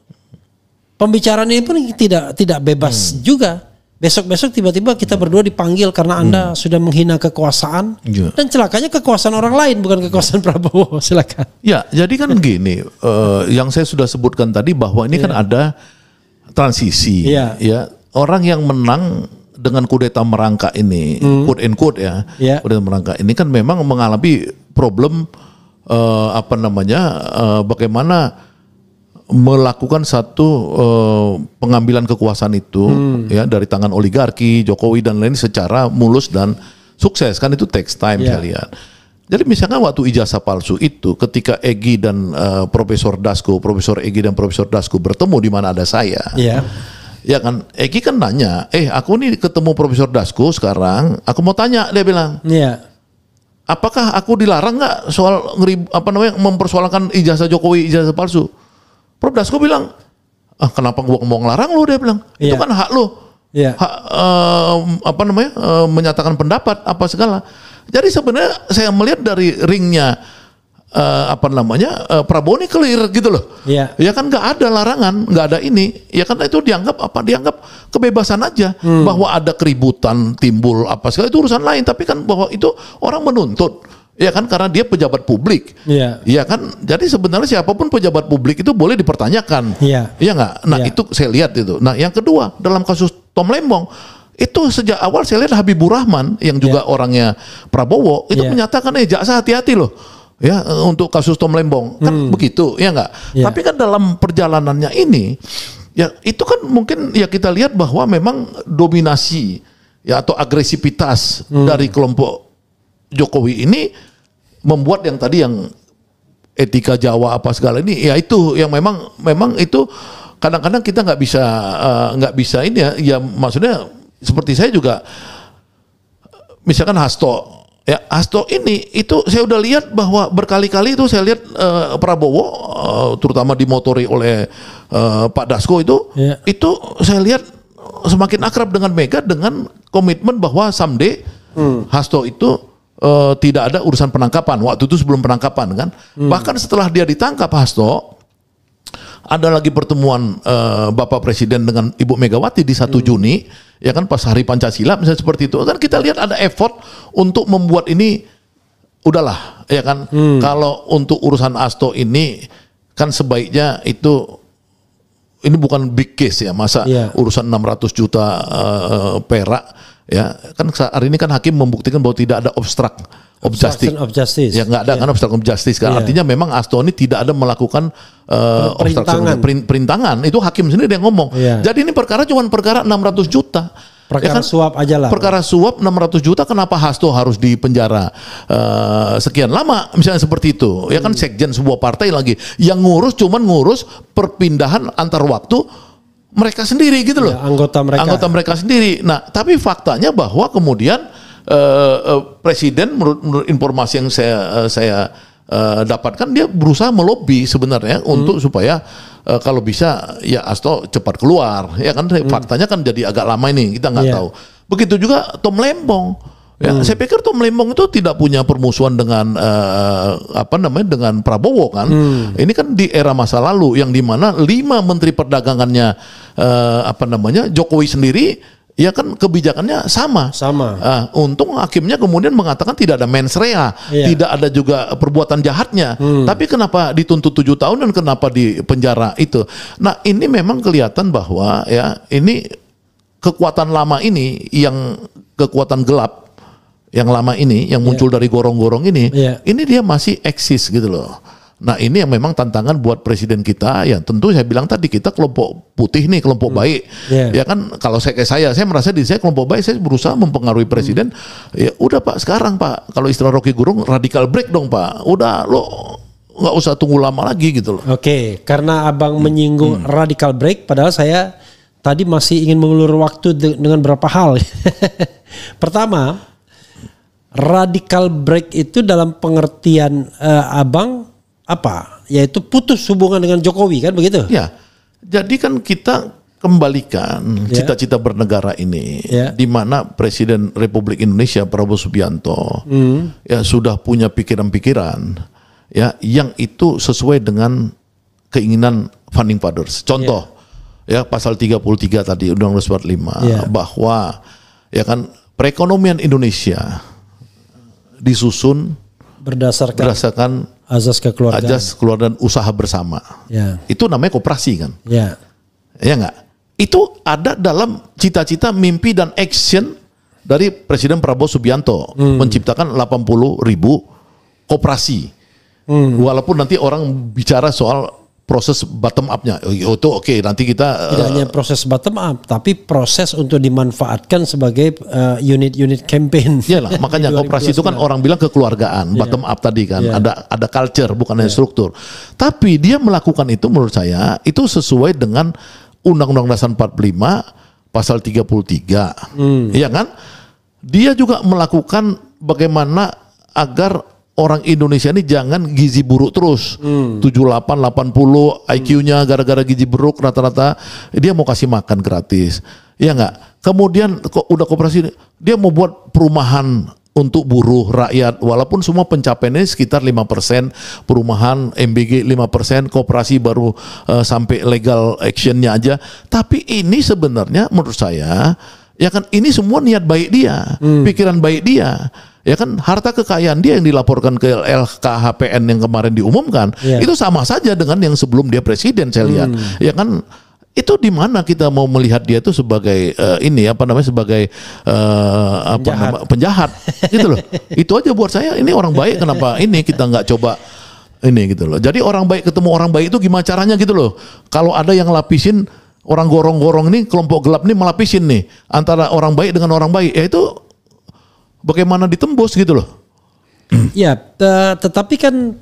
Pembicaraan ini pun tidak bebas juga. Besok-besok tiba-tiba kita berdua dipanggil karena Anda sudah menghina kekuasaan. Dan celakanya kekuasaan orang lain, bukan kekuasaan Prabowo. Silakan. Ya, jadi kan gini, yang saya sudah sebutkan tadi bahwa ini kan ada transisi. Ya, orang yang menang dengan kudeta merangkak ini, quote and quote kudeta merangkak ini kan memang mengalami problem bagaimana melakukan satu pengambilan kekuasaan itu ya dari tangan oligarki, Jokowi dan lain secara mulus dan sukses, kan itu takes time saya lihat. Jadi misalkan waktu ijazah palsu itu ketika Egy dan Profesor Egy dan Profesor Dasko bertemu di mana ada saya. Ya kan, Egy kan nanya, aku nih ketemu Profesor Dasko sekarang, aku mau tanya, dia bilang. Apakah aku dilarang nggak soal mempersoalkan ijazah Jokowi, ijazah palsu? Prof Dasko bilang, kenapa gua mau ngelarang lu, dia bilang. Itu kan hak lu. Hak menyatakan pendapat apa segala. Jadi sebenarnya saya melihat dari ringnya Prabowo ini clear gitu loh. Ya kan nggak ada larangan, nggak ada ini. Ya kan itu dianggap kebebasan aja. Bahwa ada keributan timbul apa segala itu urusan lain, tapi kan bahwa itu orang menuntut. Ya kan karena dia pejabat publik. Ya kan jadi sebenarnya siapapun pejabat publik itu boleh dipertanyakan. Iya nggak? Nah itu saya lihat itu. Nah yang kedua dalam kasus Tom Lembong itu sejak awal saya lihat Habibur Rahman yang juga orangnya Prabowo itu menyatakan jaksa hati-hati loh. Ya untuk kasus Tom Lembong kan begitu ya nggak? Tapi kan dalam perjalanannya ini ya itu kan mungkin ya kita lihat bahwa memang dominasi ya atau agresivitas dari kelompok Jokowi ini membuat yang tadi yang etika Jawa apa segala ini ya itu yang memang itu kadang-kadang kita nggak bisa ini ya maksudnya seperti saya juga misalkan Hasto ini itu saya udah lihat bahwa berkali-kali itu saya lihat Prabowo terutama dimotori oleh Pak Dasko itu saya lihat semakin akrab dengan Mega dengan komitmen bahwa someday Hasto itu tidak ada urusan penangkapan. Waktu itu sebelum penangkapan kan. Bahkan setelah dia ditangkap Hasto, ada lagi pertemuan Bapak Presiden dengan Ibu Megawati di 1 Juni, ya kan pas Hari Pancasila misalnya seperti itu. Kan kita lihat ada effort untuk membuat ini udahlah, ya kan. Kalau untuk urusan Hasto ini kan sebaiknya itu ini bukan big case ya, masa urusan 600 juta perak ya, kan hari ini kan hakim membuktikan bahwa tidak ada obstruction of justice. Ya nggak ada kan obstruction of justice kan. Artinya memang Astoni tidak ada melakukan perintangan. Itu hakim sendiri yang ngomong. Jadi ini perkara cuma perkara 600 juta. Perkara suap aja lah. Perkara suap 600 juta, kenapa Hasto harus dipenjara sekian lama misalnya seperti itu. Ya kan sekjen sebuah partai lagi yang cuman ngurus perpindahan antar waktu mereka sendiri gitu loh. Anggota mereka sendiri. Nah, tapi faktanya bahwa kemudian presiden menurut informasi yang saya dapatkan, dia berusaha melobi sebenarnya untuk supaya kalau bisa ya Hasto cepat keluar, ya kan faktanya kan jadi agak lama ini, kita nggak tahu. Begitu juga Tom Lembong. Ya, saya pikir Tom Lembong itu tidak punya permusuhan dengan dengan Prabowo kan. Ini kan di era masa lalu yang dimana 5 menteri perdagangannya Jokowi sendiri ya kan kebijakannya sama. Untung hakimnya kemudian mengatakan tidak ada mens rea, tidak ada juga perbuatan jahatnya. Tapi kenapa dituntut 7 tahun dan kenapa di penjara itu? Nah, ini memang kelihatan bahwa ya ini kekuatan lama ini, yang kekuatan gelap yang lama ini yang muncul dari gorong-gorong ini dia masih eksis gitu loh. Nah, ini yang memang tantangan buat presiden kita. Ya tentu saya bilang tadi, kita kelompok putih nih, kelompok baik. Ya kan, kalau saya merasa diri saya kelompok baik, saya berusaha mempengaruhi presiden. Ya udah Pak, sekarang Pak, kalau istilah Rocky Gerung, radical break dong Pak. Udah, lo nggak usah tunggu lama lagi gitu loh. Oke, karena Abang menyinggung radical break, padahal saya tadi masih ingin mengulur waktu dengan beberapa hal. Pertama, radical break itu dalam pengertian Abang apa? Yaitu putus hubungan dengan Jokowi kan begitu? Ya. Jadi kan kita kembalikan cita-cita bernegara ini, di mana Presiden Republik Indonesia Prabowo Subianto ya sudah punya pikiran-pikiran ya yang itu sesuai dengan keinginan founding fathers. Contoh ya pasal 33 tadi Undang-Undang 45 bahwa ya kan perekonomian Indonesia disusun berdasarkan azas kekeluargaan usaha bersama. Itu namanya koperasi kan. Ya enggak? Itu ada dalam cita-cita, mimpi dan action dari Presiden Prabowo Subianto menciptakan 80.000 koperasi. Walaupun nanti orang bicara soal proses bottom up-nya, itu oke, nanti kita tidak hanya proses bottom up, tapi proses untuk dimanfaatkan sebagai unit-unit campaign. Iyalah, makanya koperasi itu kan orang bilang kekeluargaan, bottom up tadi kan, ada culture bukan hanya struktur. Tapi dia melakukan itu menurut saya itu sesuai dengan Undang-Undang Dasar 45 pasal 33, iya kan? Dia juga melakukan bagaimana agar orang Indonesia ini jangan gizi buruk terus. 78, 80 IQ-nya gara-gara gizi buruk rata-rata dia mau kasih makan gratis. Iya enggak? Kemudian udah koperasi, dia mau buat perumahan untuk buruh rakyat, walaupun semua pencapaiannya sekitar 5%, perumahan MBG 5%, koperasi baru sampai legal actionnya aja. Tapi ini sebenarnya menurut saya ya kan ini semua niat baik dia, pikiran baik dia. Ya kan, harta kekayaan dia yang dilaporkan ke LKHPN yang kemarin diumumkan itu sama saja dengan yang sebelum dia presiden, saya lihat. Ya kan, itu di mana kita mau melihat dia itu sebagai sebagai penjahat gitu loh. Itu aja buat saya, ini orang baik, kenapa ini kita nggak coba ini gitu loh. Jadi orang baik ketemu orang baik itu gimana caranya gitu loh. Kalau ada yang lapisin orang gorong-gorong ini, kelompok gelap ini melapisin nih antara orang baik dengan orang baik, ya itu bagaimana ditembus gitu loh. Ya, tetapi kan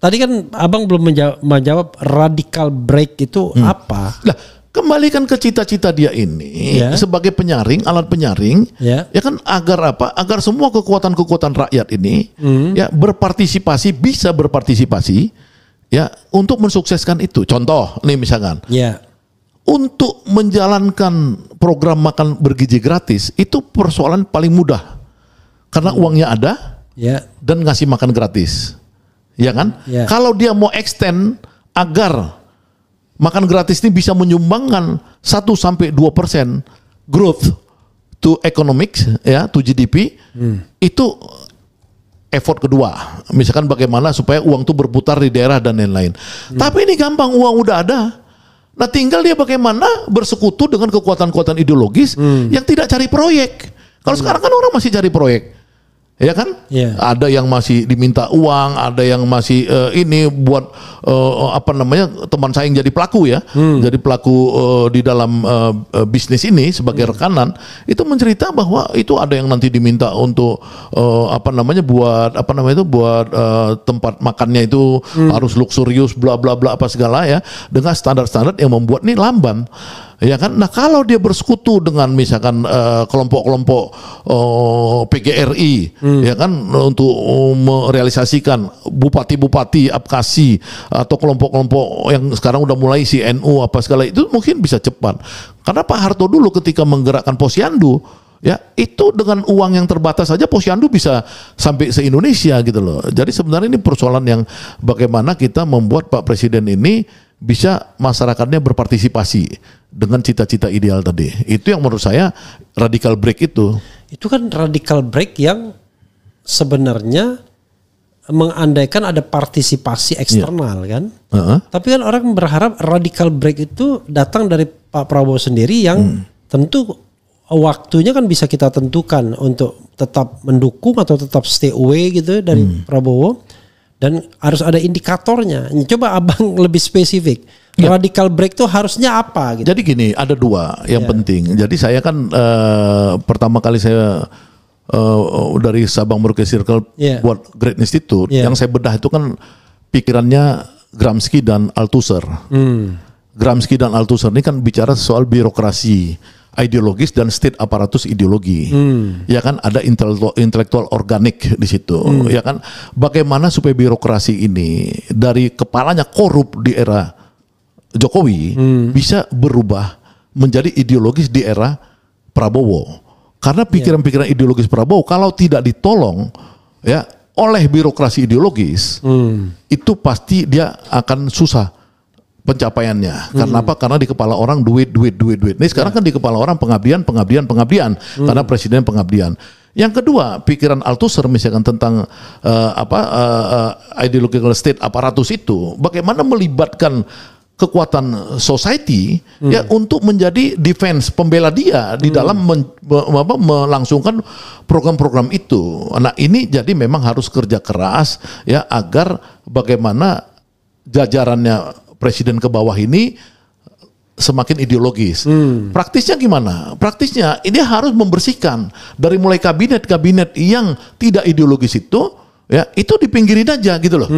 tadi kan Abang belum menjawab radical break itu apa? Lah, kembalikan ke cita-cita dia ini sebagai penyaring, alat penyaring, ya kan, agar apa? Agar semua kekuatan-kekuatan rakyat ini ya bisa berpartisipasi ya untuk mensukseskan itu. Contoh nih misalkan. Untuk menjalankan program makan bergizi gratis itu persoalan paling mudah karena uangnya ada dan ngasih makan gratis, ya kan? Kalau dia mau extend agar makan gratis ini bisa menyumbangkan 1-2% growth to economics, ya, to GDP, itu effort kedua. Misalkan bagaimana supaya uang itu berputar di daerah dan lain-lain. Tapi ini gampang, uang udah ada. Nah tinggal dia bagaimana bersekutu dengan kekuatan-kekuatan ideologis yang tidak cari proyek. Kalau sekarang kan orang masih cari proyek. Ya kan? Yeah. Ada yang masih diminta uang, ada yang masih ini buat teman saya yang jadi pelaku ya, jadi pelaku di dalam bisnis ini sebagai rekanan, itu mencerita bahwa itu ada yang nanti diminta untuk buat tempat makannya itu harus luxurious bla bla bla apa segala ya, dengan standar-standar yang membuat nih lamban. Ya kan, nah kalau dia bersekutu dengan misalkan kelompok-kelompok PGRI, ya kan, untuk merealisasikan bupati-bupati Abkhasi atau kelompok-kelompok yang sekarang udah mulai CNU apa segala itu mungkin bisa cepat. Karena Pak Harto dulu ketika menggerakkan Posyandu, ya itu dengan uang yang terbatas saja Posyandu bisa sampai se-Indonesia gitu loh. Jadi sebenarnya ini persoalan yang bagaimana kita membuat Pak Presiden ini bisa masyarakatnya berpartisipasi dengan cita-cita ideal tadi. Itu yang menurut saya radical break itu. Itu kan radical break yang sebenarnya mengandaikan ada partisipasi eksternal kan. Tapi kan orang berharap radical break itu datang dari Pak Prabowo sendiri yang tentu waktunya kan bisa kita tentukan untuk tetap mendukung atau tetap stay away gitu dari Prabowo. Dan harus ada indikatornya. Coba abang lebih spesifik. Ya. Radical break itu harusnya apa? Gitu. Jadi gini, ada dua yang penting. Jadi saya kan pertama kali saya dari Sabang Merauke Circle buat Great Institute. Yang saya bedah itu kan pikirannya Gramsci dan Althusser. Gramsci dan Althusser ini kan bicara soal birokrasi ideologis dan state aparatus ideologi. Ya kan, ada intelektual organik di situ. Ya kan, bagaimana supaya birokrasi ini dari kepalanya korup di era Jokowi bisa berubah menjadi ideologis di era Prabowo. Karena pikiran-pikiran ideologis Prabowo kalau tidak ditolong ya oleh birokrasi ideologis, itu pasti dia akan susah pencapaiannya. Karena apa? Karena di kepala orang duit. Nih sekarang kan di kepala orang pengabdian. Karena presiden pengabdian. Yang kedua, pikiran Althusser misalkan tentang ideological state aparatus itu, bagaimana melibatkan kekuatan society ya untuk menjadi defense, pembela dia di dalam melangsungkan program-program itu. Nah ini jadi memang harus kerja keras ya agar bagaimana jajarannya presiden ke bawah ini semakin ideologis. Praktisnya gimana? Praktisnya ini harus membersihkan dari mulai kabinet-kabinet yang tidak ideologis itu, ya itu dipinggirin aja gitu loh.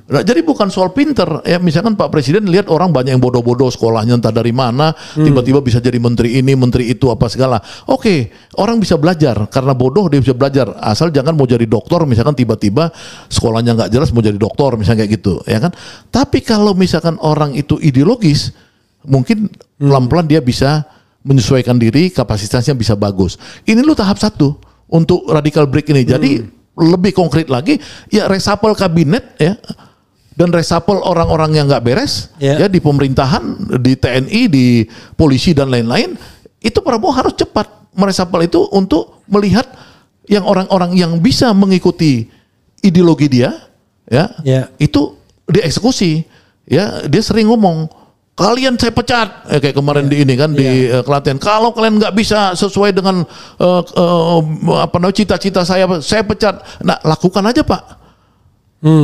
Nah, jadi bukan soal pinter. Ya misalkan Pak Presiden lihat orang banyak yang bodoh-bodoh sekolahnya entah dari mana, tiba-tiba bisa jadi menteri ini, menteri itu apa segala. Oke, orang bisa belajar karena bodoh dia bisa belajar. Asal jangan mau jadi dokter, misalkan tiba-tiba sekolahnya nggak jelas mau jadi dokter, misalnya kayak gitu, ya kan? Tapi kalau misalkan orang itu ideologis, mungkin pelan-pelan dia bisa menyesuaikan diri, kapasitasnya bisa bagus. Ini lu tahap 1 untuk radical break ini. Jadi lebih konkret lagi, ya reshuffle kabinet ya, dan reshuffle orang-orang yang nggak beres ya di pemerintahan, di TNI, di polisi dan lain-lain. Itu Prabowo harus cepat mereshuffle itu untuk melihat yang orang-orang yang bisa mengikuti ideologi dia, ya itu dieksekusi. Ya dia sering ngomong, kalian saya pecat, kayak kemarin di ini kan di Klaten. Kalau kalian nggak bisa sesuai dengan cita-cita saya pecat. Nah lakukan aja Pak.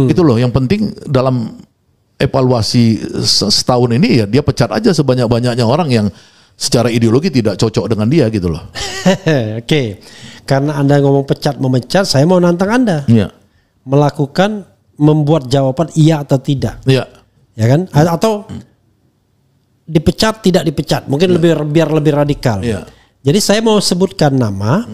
Itu loh yang penting dalam evaluasi setahun ini ya dia pecat aja sebanyak-banyaknya orang yang secara ideologi tidak cocok dengan dia gitu loh. Oke, karena Anda ngomong pecat memecat, saya mau nantang Anda. Membuat jawaban iya atau tidak. Ya kan? Atau dipecat tidak dipecat, mungkin biar lebih radikal. Jadi saya mau sebutkan nama,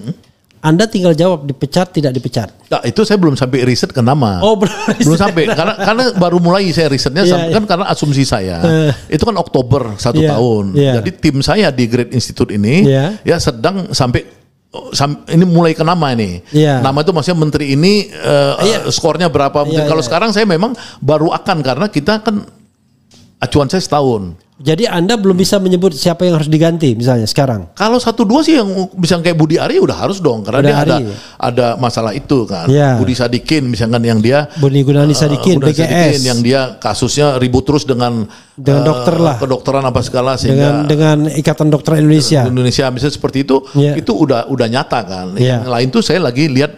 Anda tinggal jawab dipecat tidak dipecat. Nah, itu saya belum sampai riset ke nama. Oh, belum sampai karena baru mulai saya risetnya kan karena asumsi saya itu kan Oktober 1 tahun. Jadi tim saya di Great Institute ini ya sedang sampai ini mulai ke nama ini. Nama itu maksudnya menteri ini skornya berapa. Kalau sekarang saya memang baru akan karena kita kan acuan saya setahun. Jadi Anda belum bisa menyebut siapa yang harus diganti misalnya sekarang? Kalau 1-2 sih yang bisa kayak Budi Ari udah harus dong, karena dia ada masalah itu kan. Ya. Budi Sadikin misalkan yang dia Budi Gunadi Sadikin, BGS yang dia kasusnya ribut terus dengan dokter lah, kedokteran apa segala, sehingga dengan Ikatan Dokter Indonesia misalnya seperti itu, itu udah nyata kan. Yang lain tuh saya lagi lihat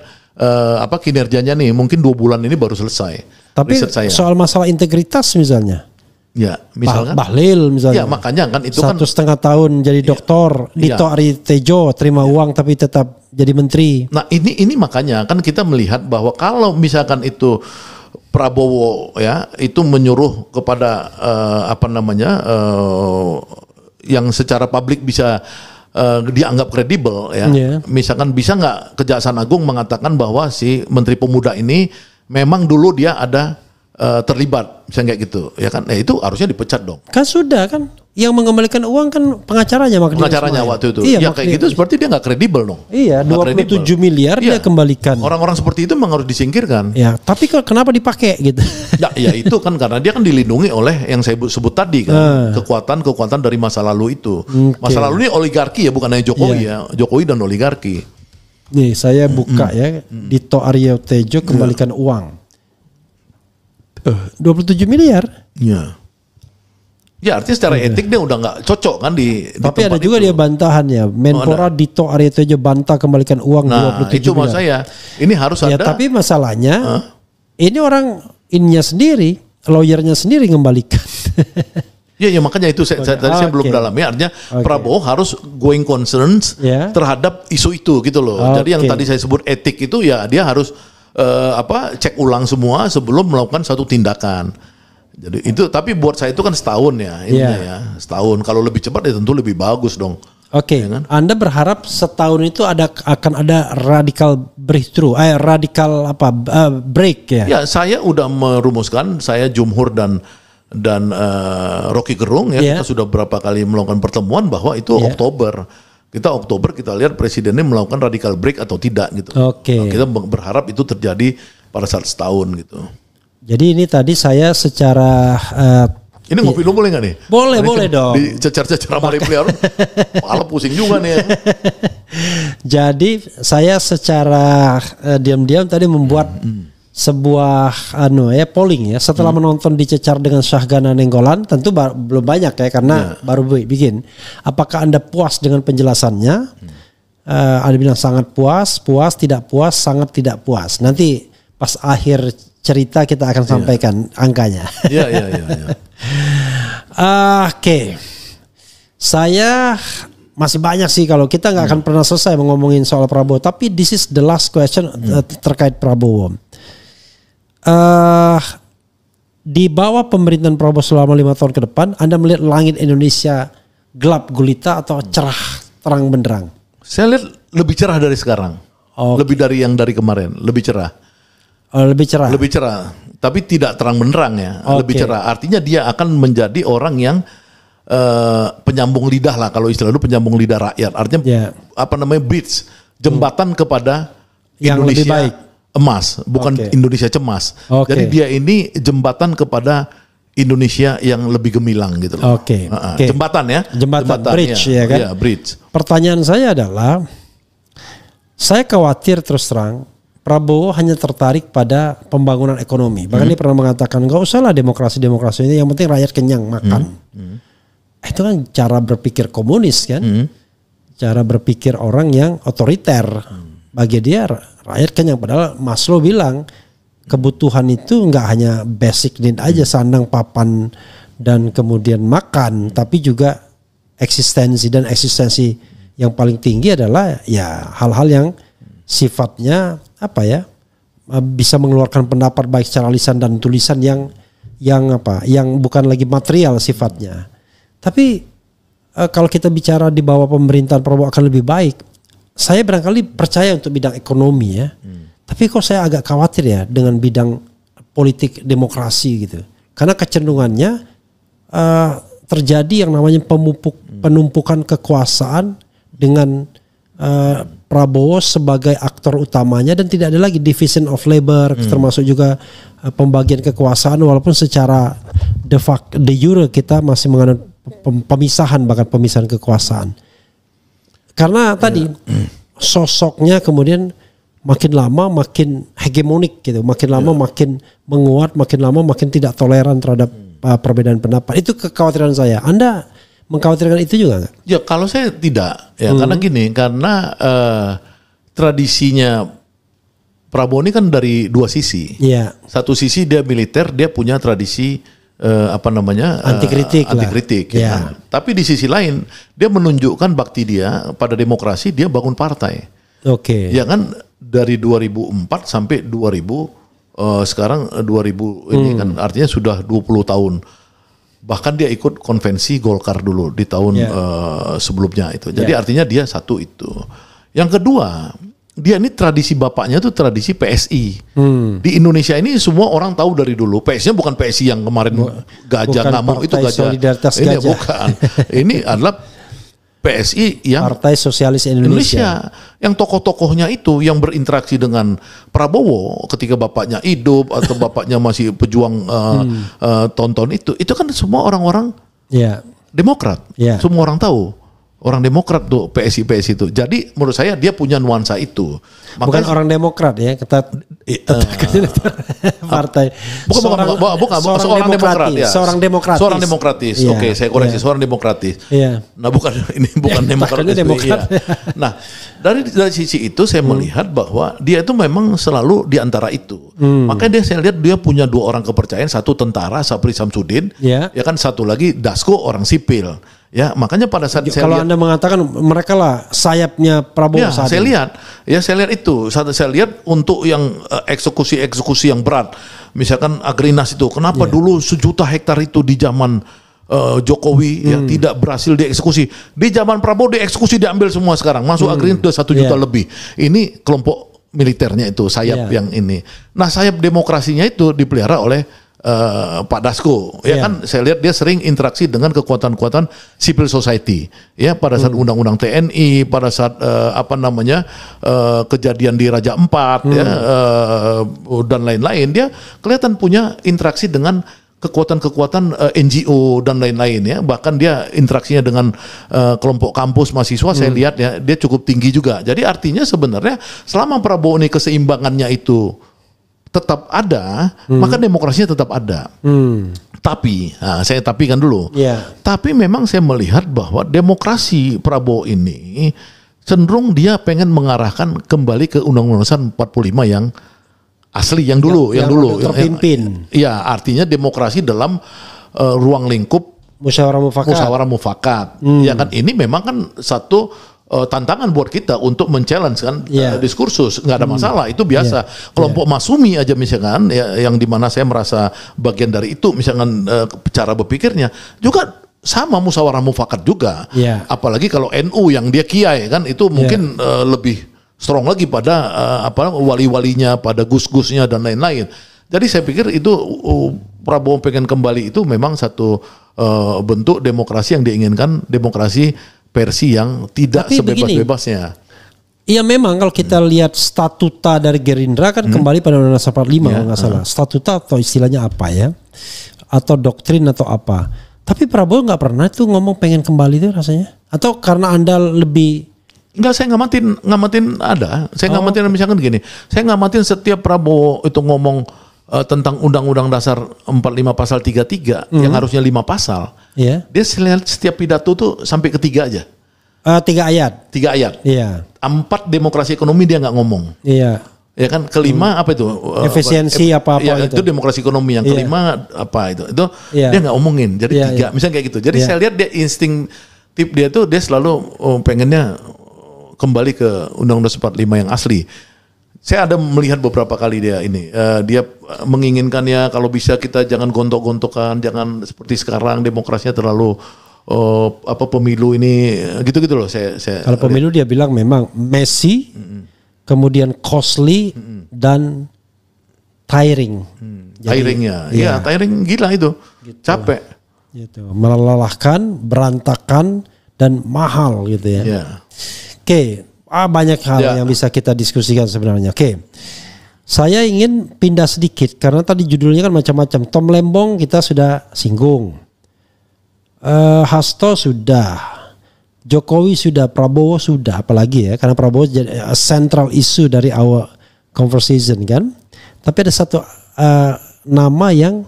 kinerjanya nih, mungkin 2 bulan ini baru selesai. Tapi soal masalah integritas misalnya. Ya, misalkan Bahlil misalnya. Ya, makanya kan itu 1,5 tahun jadi doktor, Dito Aritejo terima uang tapi tetap jadi menteri. Nah, ini makanya kan kita melihat bahwa kalau misalkan itu Prabowo ya itu menyuruh kepada yang secara publik bisa dianggap kredibel ya. Misalkan bisa nggak Kejaksaan Agung mengatakan bahwa si Menteri Pemuda ini memang dulu dia ada terlibat misalnya kayak gitu ya kan, itu harusnya dipecat dong. Kan sudah kan yang mengembalikan uang kan pengacaranya waktu itu. Iya, kayak gitu seperti dia nggak kredibel dong. Iya, 27 miliar dia kembalikan. Orang-orang seperti itu memang harus disingkirkan. Ya, tapi kenapa dipakai gitu? Ya itu kan karena dia kan dilindungi oleh yang saya sebut tadi kan, kekuatan dari masa lalu itu. Masa lalu ini oligarki ya, bukan hanya Jokowi ya, Jokowi dan oligarki. Nih saya buka ya, Dito Aritejo kembalikan uang. 27 miliar. Ya. Ya artinya secara etik dia udah nggak cocok kan di tapi ada juga dia bantahan ya. Menpora Dito Aritejo bantah kembalikan uang 27 itu miliar. Maksud saya ini harus ada. Tapi masalahnya ini orang ininya sendiri, lawyernya sendiri ngembalikan. Ya makanya itu tadi saya belum dalamnya, artinya Prabowo harus going concerns terhadap isu itu gitu loh. Jadi yang tadi saya sebut etik itu ya dia harus cek ulang semua sebelum melakukan satu tindakan. Jadi itu, tapi buat saya itu kan setahun ya, setahun. Kalau lebih cepat ya tentu lebih bagus dong. Ya kan? Anda berharap setahun itu akan ada radical breakthrough, break ya? Ya, saya udah merumuskan, saya Jumhur dan Rocky Gerung ya, kita sudah berapa kali melakukan pertemuan bahwa itu Oktober kita lihat presidennya melakukan radical break atau tidak gitu. Nah, kita berharap itu terjadi pada saat setahun gitu. Jadi ini tadi saya secara ini ngopi dulu boleh nggak nih? Boleh dong. Dicecar-cecar sama Repliar, kepala pusing juga nih. Jadi saya secara diam-diam tadi membuat sebuah polling ya. Setelah menonton dicecar dengan Syahgana Nenggolan, tentu belum banyak ya karena baru bikin. Apakah Anda puas dengan penjelasannya? Ada bilang sangat puas, tidak puas, sangat tidak puas. Nanti pas akhir cerita kita akan sampaikan angkanya. Iya. Saya masih banyak sih, kalau kita nggak akan pernah selesai ngomongin soal Prabowo. Tapi this is the last question terkait Prabowo. Di bawah pemerintahan Prabowo selama 5 tahun ke depan, Anda melihat langit Indonesia gelap gulita atau cerah terang benderang? Saya lihat lebih cerah dari sekarang. Lebih dari yang dari kemarin, lebih cerah. Lebih cerah, tapi tidak terang benderang ya. Lebih cerah. Artinya dia akan menjadi orang yang penyambung lidah lah, kalau istilah itu penyambung lidah rakyat. Artinya bridge, jembatan kepada yang Indonesia lebih baik. Emas, bukan Indonesia cemas. Jadi dia ini jembatan kepada Indonesia yang lebih gemilang gitu loh. Jembatan ya. Jembatan bridge ya kan. Ya, bridge. Pertanyaan saya adalah, saya khawatir terus terang Prabowo hanya tertarik pada pembangunan ekonomi. Bahkan dia pernah mengatakan nggak usahlah demokrasi ini, yang penting rakyat kenyang makan. Itu kan cara berpikir komunis kan, cara berpikir orang yang otoriter. Bagi dia rakyat kenyang, padahal Maslow bilang kebutuhan itu nggak hanya basic need aja, sandang, papan dan kemudian makan, tapi juga eksistensi, dan eksistensi yang paling tinggi adalah ya hal-hal yang sifatnya bisa mengeluarkan pendapat baik secara lisan dan tulisan yang bukan lagi material sifatnya. Tapi kalau kita bicara di bawah pemerintahan Prabowo akan lebih baik, saya barangkali percaya untuk bidang ekonomi ya. Tapi kok saya agak khawatir ya dengan bidang politik demokrasi gitu. Karena kecenderungannya terjadi yang namanya penumpukan kekuasaan dengan Prabowo sebagai aktor utamanya, dan tidak ada lagi division of labor, termasuk juga pembagian kekuasaan, walaupun secara de jure kita masih menganut pemisahan, bahkan pemisahan kekuasaan. Karena tadi sosoknya kemudian makin lama makin hegemonik gitu, makin lama makin menguat, makin lama makin tidak toleran terhadap perbedaan pendapat. Itu kekhawatiran saya. Anda mengkhawatirkan itu juga nggak? Ya kalau saya tidak, ya karena gini, karena tradisinya Prabowo ini kan dari dua sisi. Iya. Satu sisi dia militer, dia punya tradisi anti kritik ya. Tapi di sisi lain dia menunjukkan bakti dia pada demokrasi, dia bangun partai. Oke. Ya kan dari 2004 sampai 2000 sekarang 2000 ini kan artinya sudah 20 tahun. Bahkan dia ikut konvensi Golkar dulu di tahun sebelumnya itu. Jadi artinya dia satu itu. Yang kedua, dia ini tradisi bapaknya tuh tradisi PSI. Di Indonesia ini semua orang tahu dari dulu. PSI-nya bukan PSI yang kemarin gajah ngamuk itu gajah. Ini bukan. Ini adalah PSI yang Partai Sosialis Indonesia. Yang tokoh-tokohnya itu yang berinteraksi dengan Prabowo ketika bapaknya hidup atau bapaknya masih pejuang tonton itu kan semua orang-orang Demokrat. Semua orang tahu. Orang Demokrat tuh PSI itu. Jadi menurut saya dia punya nuansa itu. Bukan orang Demokrat ya, partai. Bukan seorang Demokrat ya. Seorang demokratis. Seorang demokratis. Oke, saya koreksi seorang demokratis. Nah, bukan demokratis. Nah, dari sisi itu saya melihat bahwa dia itu memang selalu di antara itu. Makanya saya lihat dia punya dua orang kepercayaan, satu tentara Sapri Samsudin, ya kan, satu lagi Dasko orang sipil. Ya, makanya pada saat kalau Anda mengatakan mereka lah sayapnya Prabowo saat saya lihat itu. Saya lihat untuk yang eksekusi yang berat. Misalkan Agrinas itu, kenapa dulu 1 juta hektar itu di zaman Jokowi tidak berhasil dieksekusi. Di zaman Prabowo dieksekusi, diambil semua sekarang. Masuk Agrinas sudah 1 juta lebih. Ini kelompok militernya itu, sayap yang ini. Nah, sayap demokrasinya itu dipelihara oleh Pak Dasko, kan saya lihat dia sering interaksi dengan kekuatan-kekuatan civil society, ya pada saat undang-undang TNI, pada saat kejadian di Raja Ampat, dan lain-lain, dia kelihatan punya interaksi dengan kekuatan-kekuatan NGO dan lain-lain ya, bahkan dia interaksinya dengan kelompok kampus mahasiswa, saya lihat ya dia cukup tinggi juga. Jadi artinya sebenarnya selama Prabowo ini keseimbangannya itu tetap ada, maka demokrasinya tetap ada. Tapi, saya tapikan dulu. Tapi memang saya melihat bahwa demokrasi Prabowo ini cenderung dia pengen mengarahkan kembali ke Undang-Undang 45 yang asli, yang dulu, yang terpimpin. Ya, artinya demokrasi dalam ruang lingkup musyawarah mufakat. Ya kan, ini memang kan satu tantangan buat kita untuk men-challenge kan diskursus, nggak ada masalah, itu biasa. Kelompok Masumi aja misalkan yang dimana saya merasa bagian dari itu, misalkan cara berpikirnya juga sama musyawarah mufakat juga. Apalagi kalau NU yang dia kiai kan itu mungkin lebih strong lagi pada wali-walinya, pada gus-gusnya dan lain-lain. Jadi saya pikir itu Prabowo pengen kembali itu memang satu bentuk demokrasi yang diinginkan, demokrasi versi yang tidak sebebas-bebasnya. Iya, memang kalau kita lihat statuta dari Gerindra kan kembali pada Undang-Undang 45 kalau nggak salah. Statuta atau istilahnya apa ya? Atau doktrin atau apa. Tapi Prabowo nggak pernah tuh ngomong pengen kembali tuh rasanya. Atau karena Anda lebih... Enggak, saya ngamatin ada. Saya ngamatin misalkan gini. Saya ngamatin setiap Prabowo itu ngomong tentang Undang-Undang Dasar 45 pasal 33 yang harusnya 5 pasal. Dia setiap pidato tuh sampai ke 3 aja. 3 ayat. 3 ayat. 4 demokrasi ekonomi dia nggak ngomong. Ya kan, kelima apa itu? Efisiensi apa-apa itu demokrasi ekonomi. Yang kelima apa itu? Itu dia nggak omongin. Jadi 3, misalnya kayak gitu. Jadi saya lihat dia instingtif dia tuh dia selalu pengennya kembali ke Undang-Undang 45 yang asli. Saya ada melihat beberapa kali dia menginginkannya kalau bisa kita jangan gontok-gontokan, jangan seperti sekarang demokrasinya terlalu pemilu ini gitu-gitu loh. Saya kalau pemilu dia bilang memang messy, kemudian costly dan tiring. Tiringnya, tiring gila itu, capek. Gitu. Melelahkan, berantakan dan mahal gitu ya. Oke. Banyak hal yang bisa kita diskusikan sebenarnya. Oke. Saya ingin pindah sedikit karena tadi judulnya kan macam-macam. Tom Lembong kita sudah singgung. Hasto sudah, Jokowi sudah, Prabowo sudah, apalagi ya, karena Prabowo jadi central issue dari our conversation kan. Tapi ada satu nama yang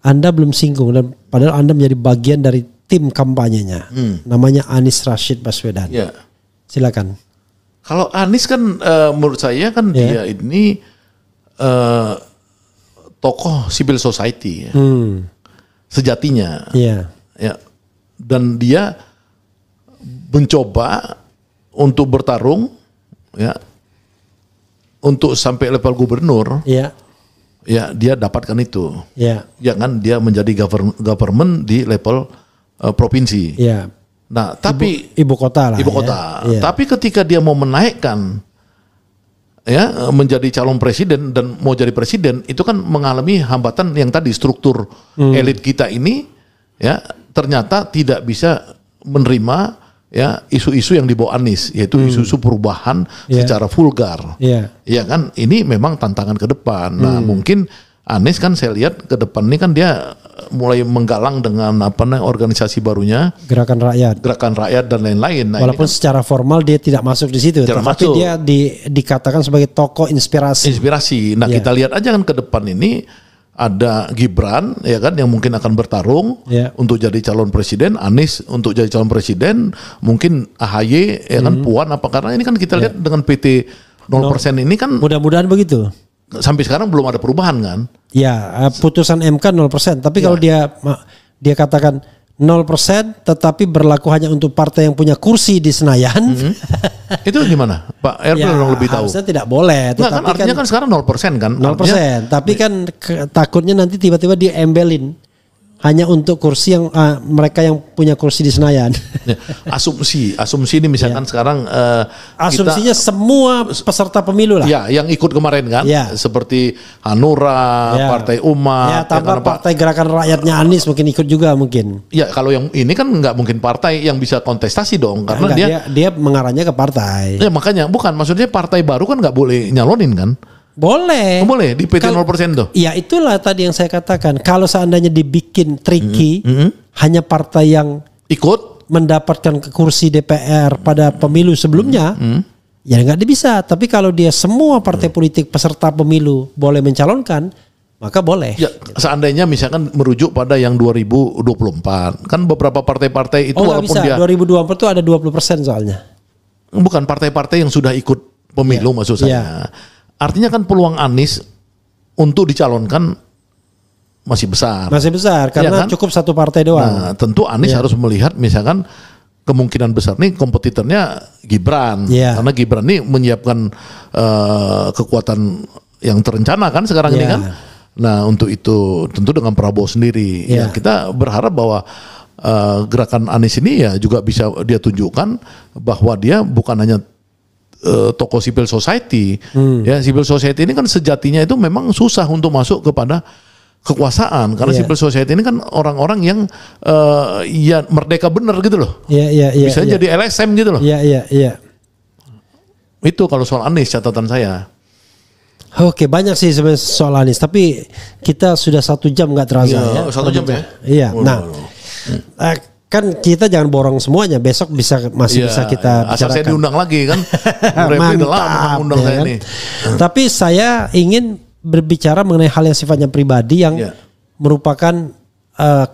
Anda belum singgung, dan padahal Anda menjadi bagian dari tim kampanyenya. Namanya Anies Rashid Baswedan. Ya. Silakan. Kalau Anies kan menurut saya kan dia ini tokoh civil society ya. Sejatinya. Iya. Ya. Dan dia mencoba untuk bertarung ya untuk sampai level gubernur. Iya. Ya, dia dapatkan itu. Iya. Jangan dia menjadi government di level provinsi. Iya. Nah, tapi ibu kota lah. Ibu kota. Ya. Tapi ketika dia mau menaikkan ya menjadi calon presiden dan mau jadi presiden, itu kan mengalami hambatan yang tadi struktur elit kita ini ya ternyata tidak bisa menerima ya isu-isu yang dibawa Anies, yaitu isu-isu perubahan secara vulgar. Ya kan, ini memang tantangan ke depan. Nah, mungkin Anies kan saya lihat ke depan ini kan dia mulai menggalang dengan organisasi barunya, Gerakan Rakyat dan lain-lain. Nah, walaupun kan secara formal dia tidak masuk di situ, tapi dia dikatakan sebagai tokoh inspirasi. Nah, kita lihat aja kan ke depan ini ada Gibran ya kan yang mungkin akan bertarung untuk jadi calon presiden, Anies untuk jadi calon presiden, mungkin AHY ya kan Puan karena ini kan kita lihat dengan PT 0% ini kan mudah-mudahan begitu. Sampai sekarang belum ada perubahan kan? Ya, putusan MK 0%. Tapi kalau dia katakan 0% tetapi berlaku hanya untuk partai yang punya kursi di Senayan. Itu gimana? Pak Erbil lebih tahu. Harusnya tidak boleh. Nggak, kan artinya kan sekarang 0% kan? 0%. Artinya, tapi kan takutnya nanti tiba-tiba diembelin. Hanya untuk kursi yang mereka yang punya kursi di Senayan. Asumsi ini misalkan sekarang asumsinya semua peserta pemilu lah. Ya, yang ikut kemarin kan, seperti Hanura, Partai Umat, tambah Partai Gerakan Rakyatnya Anies mungkin ikut juga mungkin. Ya, kalau yang ini kan nggak mungkin partai yang bisa kontestasi dong, karena dia mengarahnya ke partai. Ya makanya bukan, maksudnya partai baru kan nggak boleh nyalonin kan? Boleh. Boleh di PT 0% tuh. Ya itulah tadi yang saya katakan. Kalau seandainya dibikin tricky, hanya partai yang ikut mendapatkan kursi DPR pada pemilu sebelumnya, ya nggak bisa. Tapi kalau dia semua partai politik peserta pemilu boleh mencalonkan, maka boleh. Ya, seandainya misalkan merujuk pada yang 2024, kan beberapa partai-partai itu walaupun bisa. dia 2024 itu ada 20% soalnya. Bukan partai-partai yang sudah ikut pemilu maksud saya. Artinya kan peluang Anies untuk dicalonkan masih besar. Masih besar karena cukup satu partai doang. Nah, tentu Anies harus melihat misalkan kemungkinan besar nih kompetitornya Gibran. Karena Gibran ini menyiapkan kekuatan yang terencana kan sekarang ini kan. Nah, untuk itu tentu dengan Prabowo sendiri. Ya, kita berharap bahwa gerakan Anies ini ya juga bisa dia tunjukkan bahwa dia bukan hanya tokoh civil society. Ya, civil society ini kan sejatinya itu memang susah untuk masuk kepada kekuasaan karena civil society ini kan orang-orang yang ya merdeka bener gitu loh. Bisa jadi LSM gitu loh. Itu kalau soal Anies catatan saya. Oke, banyak sih sebenarnya soal Anies, tapi kita sudah 1 jam nggak terasa ya. 1 jam ya. Iya. Nah, kan kita jangan borong semuanya, besok masih bisa kita bicarakan. Asal saya diundang lagi kan. Mantap, undang saya nih. Tapi saya ingin berbicara mengenai hal yang sifatnya pribadi yang merupakan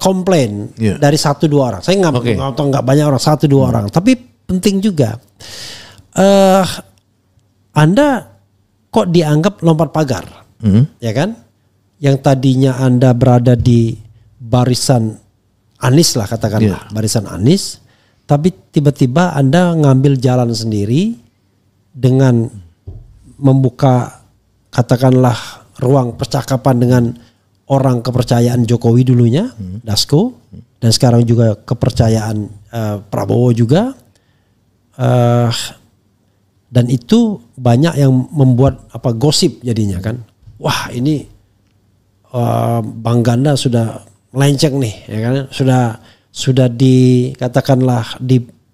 komplain dari 1-2 orang. Saya nggak banyak orang, 1-2 orang, tapi penting juga. Anda kok dianggap lompat pagar, ya kan? Yang tadinya Anda berada di barisan Anies lah katakanlah, barisan Anies, tapi tiba-tiba Anda ngambil jalan sendiri dengan membuka katakanlah ruang percakapan dengan orang kepercayaan Jokowi dulunya, Dasko, dan sekarang juga kepercayaan Prabowo juga, dan itu banyak yang membuat gosip jadinya kan, wah ini Bang Ganda sudah lenceng nih, ya kan? Sudah dikatakanlah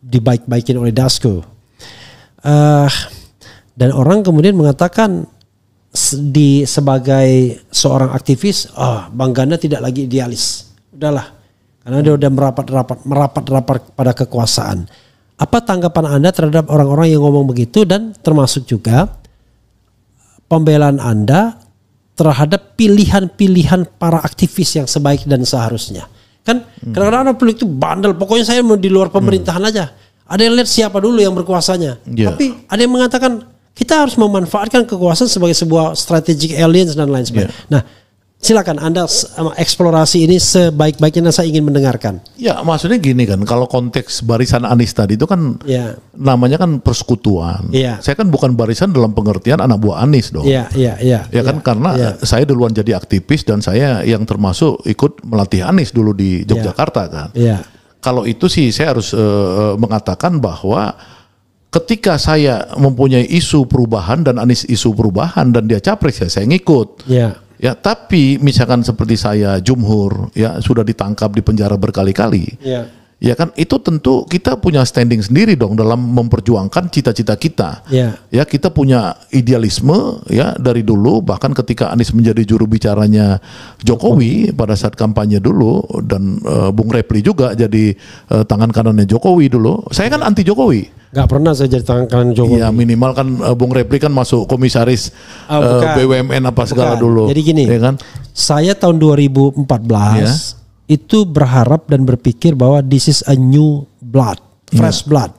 dibaik-baikin oleh Dasko. Dan orang kemudian mengatakan sebagai seorang aktivis, Bang Ganda tidak lagi idealis. Udahlah, karena dia udah merapat pada kekuasaan. Apa tanggapan Anda terhadap orang-orang yang ngomong begitu, dan termasuk juga pembelaan Anda terhadap pilihan-pilihan para aktivis yang sebaik dan seharusnya? Kan kadang-kadang publik itu bandel, pokoknya saya mau di luar pemerintahan aja. Ada yang lihat siapa dulu yang berkuasanya. Tapi ada yang mengatakan kita harus memanfaatkan kekuasaan sebagai sebuah strategic alliance dan lain sebagainya. Nah, silakan Anda eksplorasi ini sebaik-baiknya, saya ingin mendengarkan. Ya, maksudnya gini kan, kalau konteks barisan Anies tadi itu kan namanya kan persekutuan. Saya kan bukan barisan dalam pengertian anak buah Anies dong. Ya kan, karena saya duluan jadi aktivis dan saya yang termasuk ikut melatih Anies dulu di Yogyakarta kan. Kalau itu sih saya harus mengatakan bahwa ketika saya mempunyai isu perubahan dan Anies isu perubahan dan dia capres, ya saya ngikut. Ya, tapi misalkan seperti saya Jumhur, ya sudah ditangkap di penjara berkali-kali. Ya kan, itu tentu kita punya standing sendiri dong dalam memperjuangkan cita-cita kita. Ya, kita punya idealisme ya dari dulu, bahkan ketika Anies menjadi juru bicaranya Jokowi pada saat kampanye dulu, dan Bung Repli juga jadi tangan kanannya Jokowi dulu. Saya kan anti Jokowi. Gak pernah saya jadi tangan kanan Jokowi. Ya minimal kan Bung Repli kan masuk komisaris BUMN apa segala dulu. Jadi gini, ya kan? Saya tahun 2014 itu berharap dan berpikir bahwa this is a new blood, fresh blood,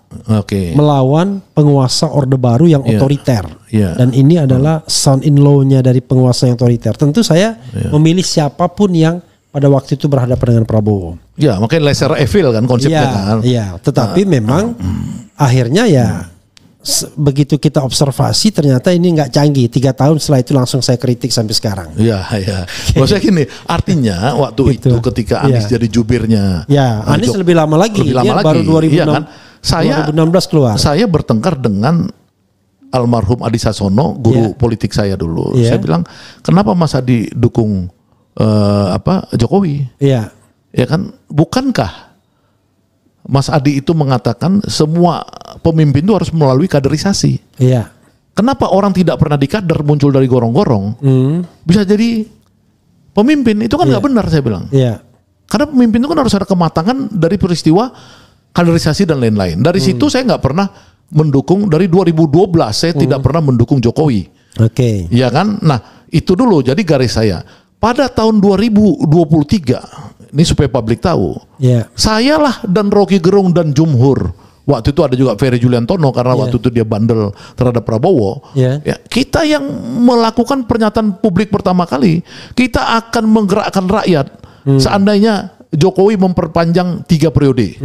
melawan penguasa Orde Baru yang otoriter. Dan ini adalah son in law-nya dari penguasa yang otoriter. Tentu saya memilih siapapun yang pada waktu itu berhadapan dengan Prabowo. Ya, makanya lesser evil kan konsepnya kan. Iya, tetapi memang akhirnya begitu kita observasi ternyata ini nggak canggih. 3 tahun setelah itu langsung saya kritik sampai sekarang. Iya. Maksudnya gini, artinya waktu itu ketika Anies jadi jubirnya. Ya, Anies lebih lama lagi. Baru 2006, kan? 2016 keluar. Saya bertengkar dengan almarhum Adi Sasono, guru politik saya dulu. Saya bilang, kenapa Mas Adi dukung Jokowi? Ya kan, bukankah Mas Adi itu mengatakan semua pemimpin itu harus melalui kaderisasi. Kenapa orang tidak pernah dikader muncul dari gorong-gorong bisa jadi pemimpin? Itu kan nggak benar, saya bilang. Karena pemimpin itu kan harus ada kematangan dari peristiwa kaderisasi dan lain-lain. Dari situ saya nggak pernah mendukung, dari 2012 saya tidak pernah mendukung Jokowi. Ya kan? Nah, itu dulu jadi garis saya. Pada tahun 2023, ini supaya publik tahu, sayalah dan Rocky Gerung dan Jumhur, waktu itu ada juga Ferry Juliantono karena waktu itu dia bandel terhadap Prabowo, ya, kita yang melakukan pernyataan publik pertama kali, kita akan menggerakkan rakyat seandainya Jokowi memperpanjang 3 periode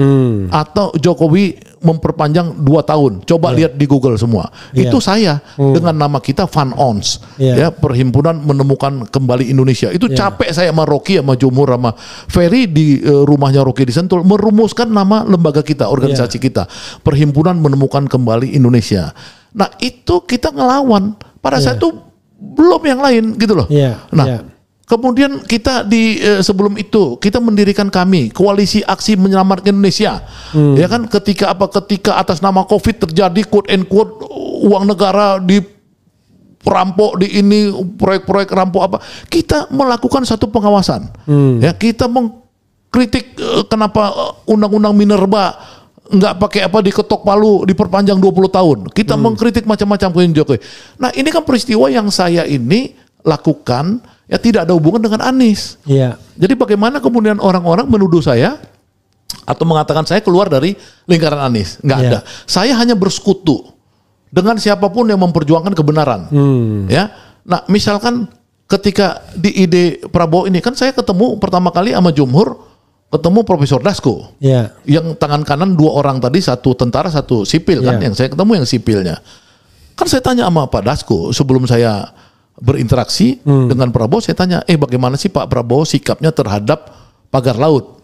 atau Jokowi memperpanjang 2 tahun. Coba lihat di Google semua. Itu saya dengan nama kita Van Ons, ya, Perhimpunan Menemukan Kembali Indonesia. Itu capek saya sama Rocky, sama Jumhur, sama Ferry di rumahnya Rocky di Sentul merumuskan nama lembaga kita, organisasi kita, Perhimpunan Menemukan Kembali Indonesia. Nah, itu kita ngelawan. Pada saat itu belum yang lain gitu loh. Kemudian kita sebelum itu kita mendirikan kami Koalisi Aksi Menyelamatkan Indonesia, ya kan, ketika atas nama COVID terjadi quote and quote uang negara diperampok di ini proyek-proyek rampok apa, kita melakukan satu pengawasan, ya, kita mengkritik kenapa undang-undang minerba nggak pakai diketok palu diperpanjang 20 tahun, kita mengkritik macam-macam ke Jokowi. Nah, ini kan peristiwa yang saya ini lakukan, ya, tidak ada hubungan dengan Anies. Jadi bagaimana kemudian orang-orang menuduh saya atau mengatakan saya keluar dari lingkaran Anies? Nggak ada. Saya hanya bersekutu dengan siapapun yang memperjuangkan kebenaran. Ya, nah misalkan ketika di ide Prabowo ini kan saya ketemu pertama kali sama Jumhur, ketemu Profesor Dasko, yang tangan kanan 2 orang tadi, 1 tentara 1 sipil kan, yang saya ketemu yang sipilnya. Kan saya tanya sama Pak Dasko sebelum saya berinteraksi dengan Prabowo, saya tanya, bagaimana sih Pak Prabowo sikapnya terhadap pagar laut?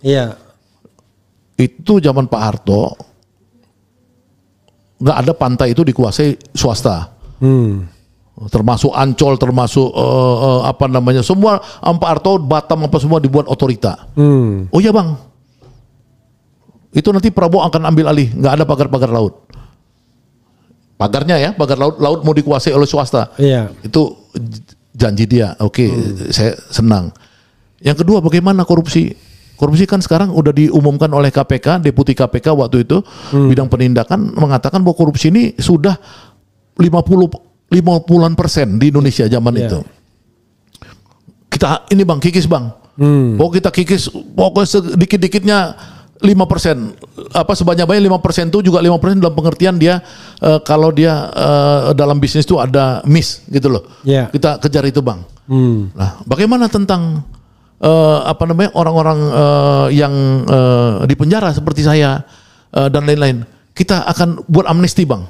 Itu zaman Pak Harto, nggak ada pantai itu dikuasai swasta, termasuk Ancol, termasuk semua Pak Harto, Batam apa semua dibuat otorita. Oh ya Bang, itu nanti Prabowo akan ambil alih, nggak ada pagar-pagar laut. Pagarnya ya, pagar laut mau dikuasai oleh swasta. Itu janji dia. Saya senang. Yang kedua, bagaimana korupsi Korupsi kan sekarang udah diumumkan oleh KPK, Deputi KPK waktu itu bidang penindakan mengatakan bahwa korupsi ini sudah 50% di Indonesia zaman itu. Kita ini bang kikis bang, bahwa kita kikis pokoknya sedikit-dikitnya 5%, sebanyak-banyak 5% itu juga 5% dalam pengertian dia kalau dia dalam bisnis itu ada miss gitu loh. Kita kejar itu bang. Nah, bagaimana tentang orang-orang yang di penjara seperti saya dan lain-lain? Kita akan buat amnesti bang,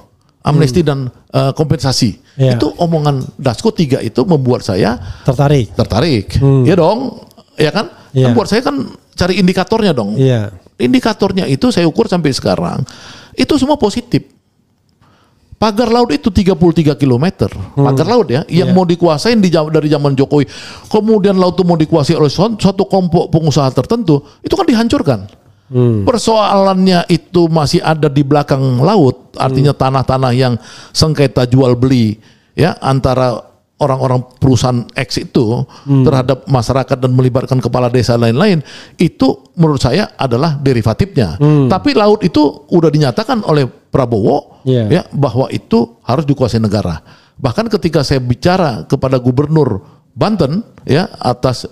amnesti dan kompensasi. Itu omongan Dasko 3 itu membuat saya tertarik. Ya dong, ya kan? Membuat saya kan cari indikatornya dong. Indikatornya itu saya ukur sampai sekarang itu semua positif. Pagar laut itu 33 km. Pagar laut ya, yang mau dikuasain dari zaman Jokowi. Kemudian laut itu mau dikuasai oleh suatu kelompok pengusaha tertentu, itu kan dihancurkan. Persoalannya itu masih ada di belakang laut, artinya tanah-tanah yang sengketa jual beli ya antara orang-orang perusahaan X itu terhadap masyarakat dan melibatkan kepala desa lain-lain, itu menurut saya adalah derivatifnya. Tapi laut itu udah dinyatakan oleh Prabowo ya bahwa itu harus dikuasai negara. Bahkan ketika saya bicara kepada Gubernur Banten ya atas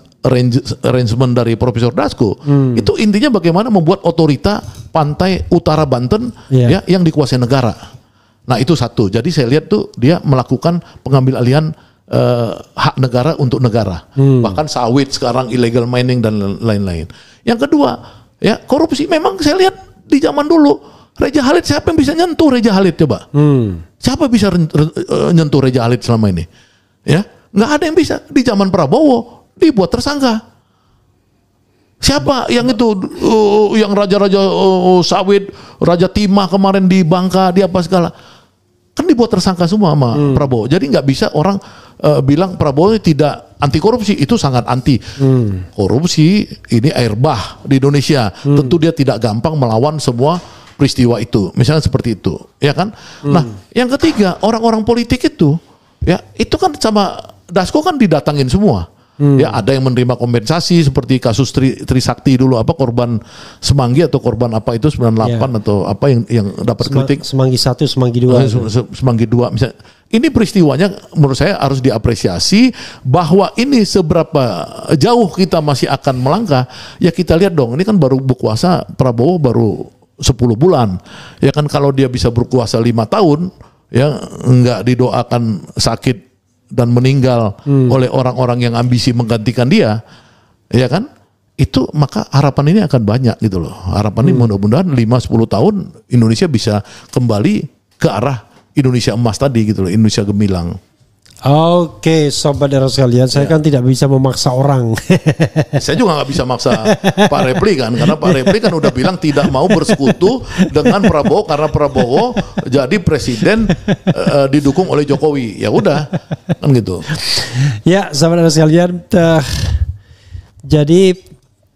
arrangement dari Profesor Dasko, itu intinya bagaimana membuat otorita pantai utara Banten ya yang dikuasai negara. Nah itu satu. Jadi saya lihat tuh dia melakukan pengambil alihan hak negara untuk negara. Bahkan sawit sekarang illegal mining dan lain-lain. Yang kedua, ya korupsi memang saya lihat di zaman dulu Reja Khalid, siapa yang bisa nyentuh Reja Khalid coba? Siapa bisa nyentuh Reja Khalid selama ini? Ya, nggak ada yang bisa. Di zaman Prabowo dibuat tersangka. Siapa yang itu yang raja-raja sawit, Raja Timah kemarin di Bangka, di apa segala. Kan dibuat tersangka semua sama Prabowo. Jadi nggak bisa orang bilang Prabowo tidak anti korupsi. Itu sangat anti korupsi. Ini air bah di Indonesia. Tentu dia tidak gampang melawan semua peristiwa itu. Misalnya seperti itu, ya kan? Nah, yang ketiga orang-orang politik itu, ya itu kan sama Dasko kan didatangin semua. Ya ada yang menerima kompensasi seperti kasus Trisakti dulu, apa korban Semanggi atau korban apa itu 98 atau apa yang dapat kritik Semanggi 1, Semanggi 2. Semanggi 2 misalnya. Ini peristiwanya menurut saya harus diapresiasi bahwa ini seberapa jauh kita masih akan melangkah. Ya kita lihat dong, ini kan baru berkuasa Prabowo baru 10 bulan. Ya kan kalau dia bisa berkuasa 5 tahun ya enggak didoakan sakit dan meninggal oleh orang-orang yang ambisi menggantikan dia, ya kan? Itu maka harapan ini akan banyak gitu loh. Harapan ini mudah-mudahan 5-10 tahun Indonesia bisa kembali ke arah Indonesia emas tadi gitu loh, Indonesia gemilang. Oke, sobat Eros sekalian, saya kan tidak bisa memaksa orang. Saya juga nggak bisa maksa Pak Repli kan, karena Pak Repli kan udah bilang tidak mau bersekutu dengan Prabowo karena Prabowo jadi presiden didukung oleh Jokowi. Ya udah, kan gitu. Ya, sobat Eros sekalian, jadi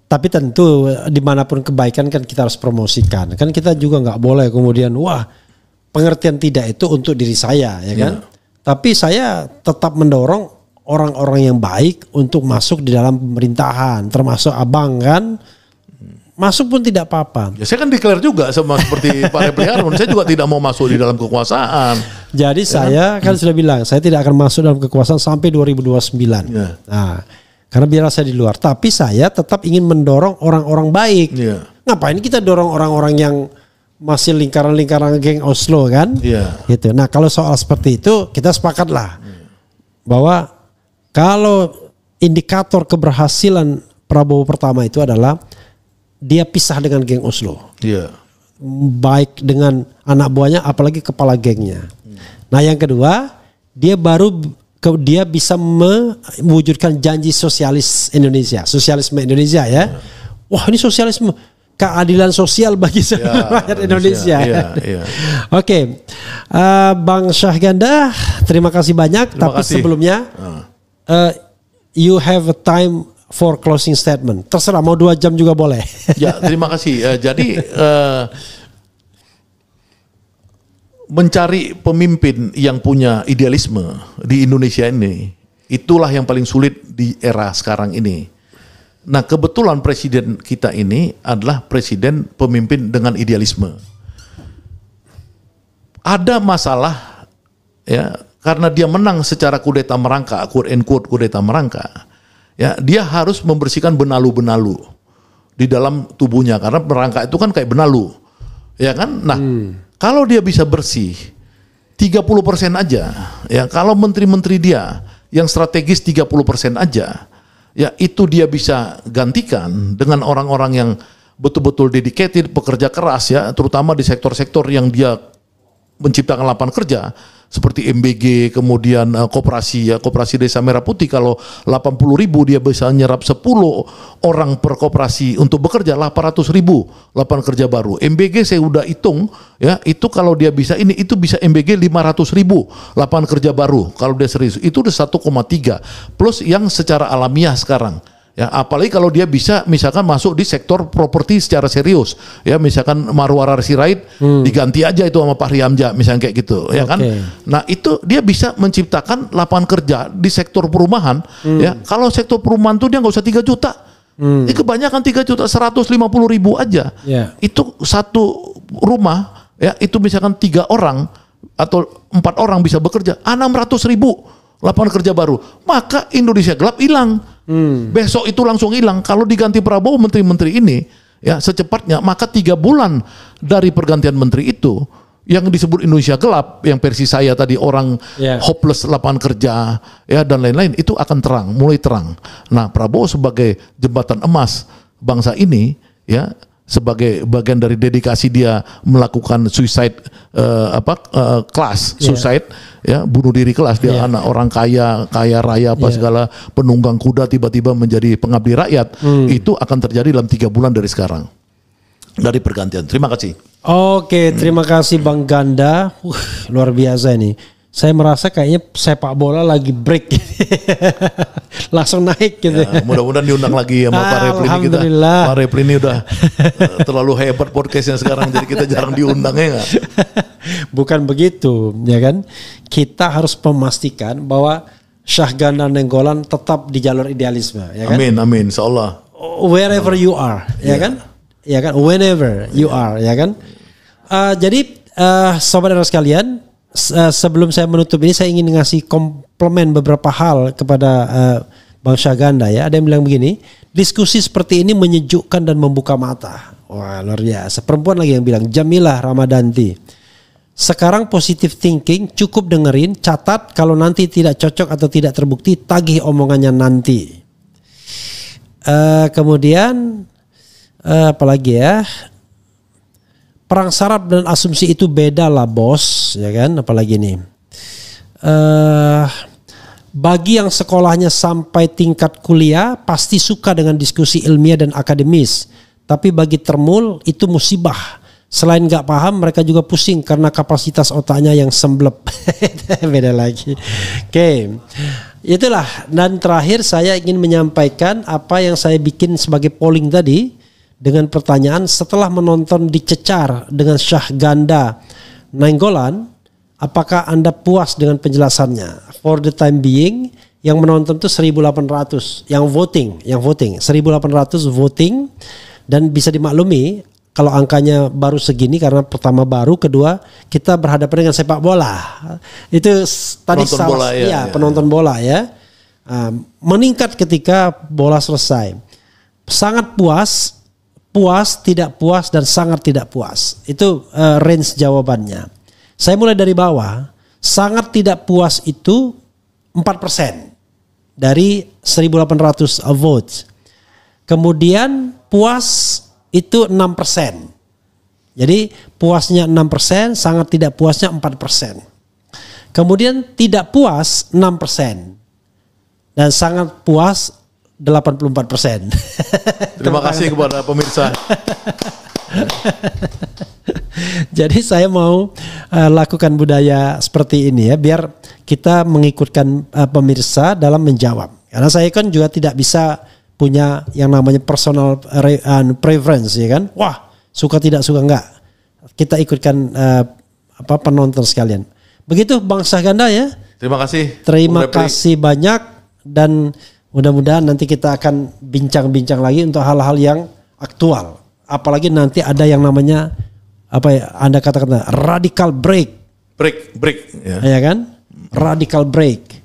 tapi tentu dimanapun kebaikan kan kita harus promosikan. Kan kita juga nggak boleh kemudian wah pengertian tidak itu untuk diri saya, ya kan? Tapi saya tetap mendorong orang-orang yang baik untuk masuk di dalam pemerintahan, termasuk abang kan, masuk pun tidak apa-apa. Ya saya kan declare juga sama seperti Pak Repli Harun, saya juga tidak mau masuk di dalam kekuasaan. Jadi ya saya kan sudah bilang, saya tidak akan masuk dalam kekuasaan sampai 2029. Ya. Nah, karena biarlah saya di luar, tapi saya tetap ingin mendorong orang-orang baik. Ya. Ngapain kita dorong orang-orang yang masih lingkaran-lingkaran geng Oslo kan, gitu. Nah kalau soal seperti itu kita sepakatlah bahwa kalau indikator keberhasilan Prabowo pertama itu adalah dia pisah dengan geng Oslo, baik dengan anak buahnya apalagi kepala gengnya. Nah yang kedua dia bisa mewujudkan janji sosialis Indonesia, sosialisme Indonesia ya. Wah ini sosialisme. Keadilan sosial bagi rakyat Indonesia. Oke, Bang Syahganda, terima kasih banyak. Tapi sebelumnya, you have a time for closing statement. Terserah, mau 2 jam juga boleh. Ya, terima kasih. Jadi mencari pemimpin yang punya idealisme di Indonesia ini, itulah yang paling sulit di era sekarang ini. Nah, kebetulan presiden kita ini adalah presiden pemimpin dengan idealisme. Ada masalah ya, karena dia menang secara kudeta merangka, quote and quote kudeta merangka. Ya, dia harus membersihkan benalu-benalu di dalam tubuhnya, karena merangka itu kan kayak benalu. Ya kan? Nah, kalau dia bisa bersih 30% aja, ya kalau menteri-menteri dia yang strategis 30% aja, ya itu dia bisa gantikan dengan orang-orang yang betul-betul dedicated, pekerja keras ya, terutama di sektor-sektor yang dia menciptakan lapangan kerja seperti MBG, kemudian koperasi ya, koperasi Desa Merah Putih. Kalau 80.000 dia bisa nyerap 10 orang per koperasi untuk bekerja, 800.000 lapangan kerja baru. MBG saya udah hitung ya, itu kalau dia bisa ini, itu bisa MBG 500.000 lapangan kerja baru kalau dia serius. Itu udah 1,3 plus yang secara alamiah sekarang. Ya, apalagi kalau dia bisa misalkan masuk di sektor properti secara serius, ya misalkan Marwara Sirait diganti aja itu sama Pak Riamja, misalnya kayak gitu, ya kan. Nah itu dia bisa menciptakan lapangan kerja di sektor perumahan, ya. Kalau sektor perumahan tuh dia nggak usah 3 juta, kebanyakan 3 juta 150.000 aja, itu satu rumah, ya itu misalkan 3 orang atau 4 orang bisa bekerja, 600.000 lapangan kerja baru, maka Indonesia gelap hilang. Besok itu langsung hilang. Kalau diganti Prabowo menteri-menteri ini ya secepatnya, maka 3 bulan dari pergantian menteri itu yang disebut Indonesia gelap, yang versi saya tadi orang hopeless lapangan kerja ya dan lain-lain, itu akan terang, mulai terang. Nah, Prabowo sebagai jembatan emas bangsa ini ya, sebagai bagian dari dedikasi dia melakukan suicide kelas, suicide ya, bunuh diri kelas, dia anak orang kaya raya apa segala, penunggang kuda tiba-tiba menjadi pengabdi rakyat. Itu akan terjadi dalam 3 bulan dari sekarang, dari pergantian. Terima kasih. Oke, terima kasih Bang Ganda. Luar biasa ini. Saya merasa kayaknya sepak bola lagi break, langsung naik gitu. Ya, mudah-mudahan diundang lagi sama Pak Repli kita. Pak Repli ini udah terlalu hebat podcastnya sekarang, jadi kita jarang diundang ya nggak? Bukan begitu, ya kan? Kita harus memastikan bahwa Syahganda Nainggolan tetap di jalur idealisme, ya kan? Amin, amin, insyaallah. Wherever you are, ya kan? Ya kan? Whenever you are, ya kan? Jadi saudara sekalian, sebelum saya menutup ini, saya ingin ngasih komplement beberapa hal kepada Bang Syahganda ya. Ada yang bilang begini, diskusi seperti ini menyejukkan dan membuka mata. Wah, luar biasa. Perempuan lagi yang bilang, Jamilah Ramadanti. Sekarang positive thinking, cukup dengerin, catat, kalau nanti tidak cocok atau tidak terbukti, tagih omongannya nanti. Kemudian apalagi ya? Perang saraf dan asumsi itu beda lah bos, ya kan? Apalagi nih. Bagi yang sekolahnya sampai tingkat kuliah pasti suka dengan diskusi ilmiah dan akademis. Tapi bagi termul itu musibah. Selain gak paham, mereka juga pusing karena kapasitas otaknya yang semblep. Beda lagi. Oke. Itulah. Dan terakhir saya ingin menyampaikan apa yang saya bikin sebagai polling tadi. Dengan pertanyaan, setelah menonton dicecar dengan Syahganda Nainggolan, apakah Anda puas dengan penjelasannya? For the time being, yang menonton itu 1.800, yang voting 1.800 voting, dan bisa dimaklumi kalau angkanya baru segini karena pertama baru, kedua kita berhadapan dengan sepak bola. Itu tadi penonton bola, penonton bola ya. Meningkat ketika bola selesai. Sangat puas, tidak puas, dan sangat tidak puas. Itu range jawabannya. Saya mulai dari bawah. Sangat tidak puas itu 4% dari 1.800 votes. Kemudian puas itu 6%. Jadi puasnya 6%, sangat tidak puasnya 4%. Kemudian tidak puas 6%. Dan sangat puas 84%. Terima kasih kepada pemirsa. Jadi saya mau lakukan budaya seperti ini ya, biar kita mengikutkan pemirsa dalam menjawab. Karena saya kan juga tidak bisa punya yang namanya personal preference ya kan. Wah, suka tidak suka enggak. Kita ikutkan penonton sekalian. Begitu Bang Syahganda ya. Terima kasih. Terima kasih banyak, dan Mudah-mudahan nanti kita akan bincang-bincang lagi untuk hal-hal yang aktual. Apalagi nanti ada yang namanya apa ya? Anda katakan radical break. Ya kan? Radical break.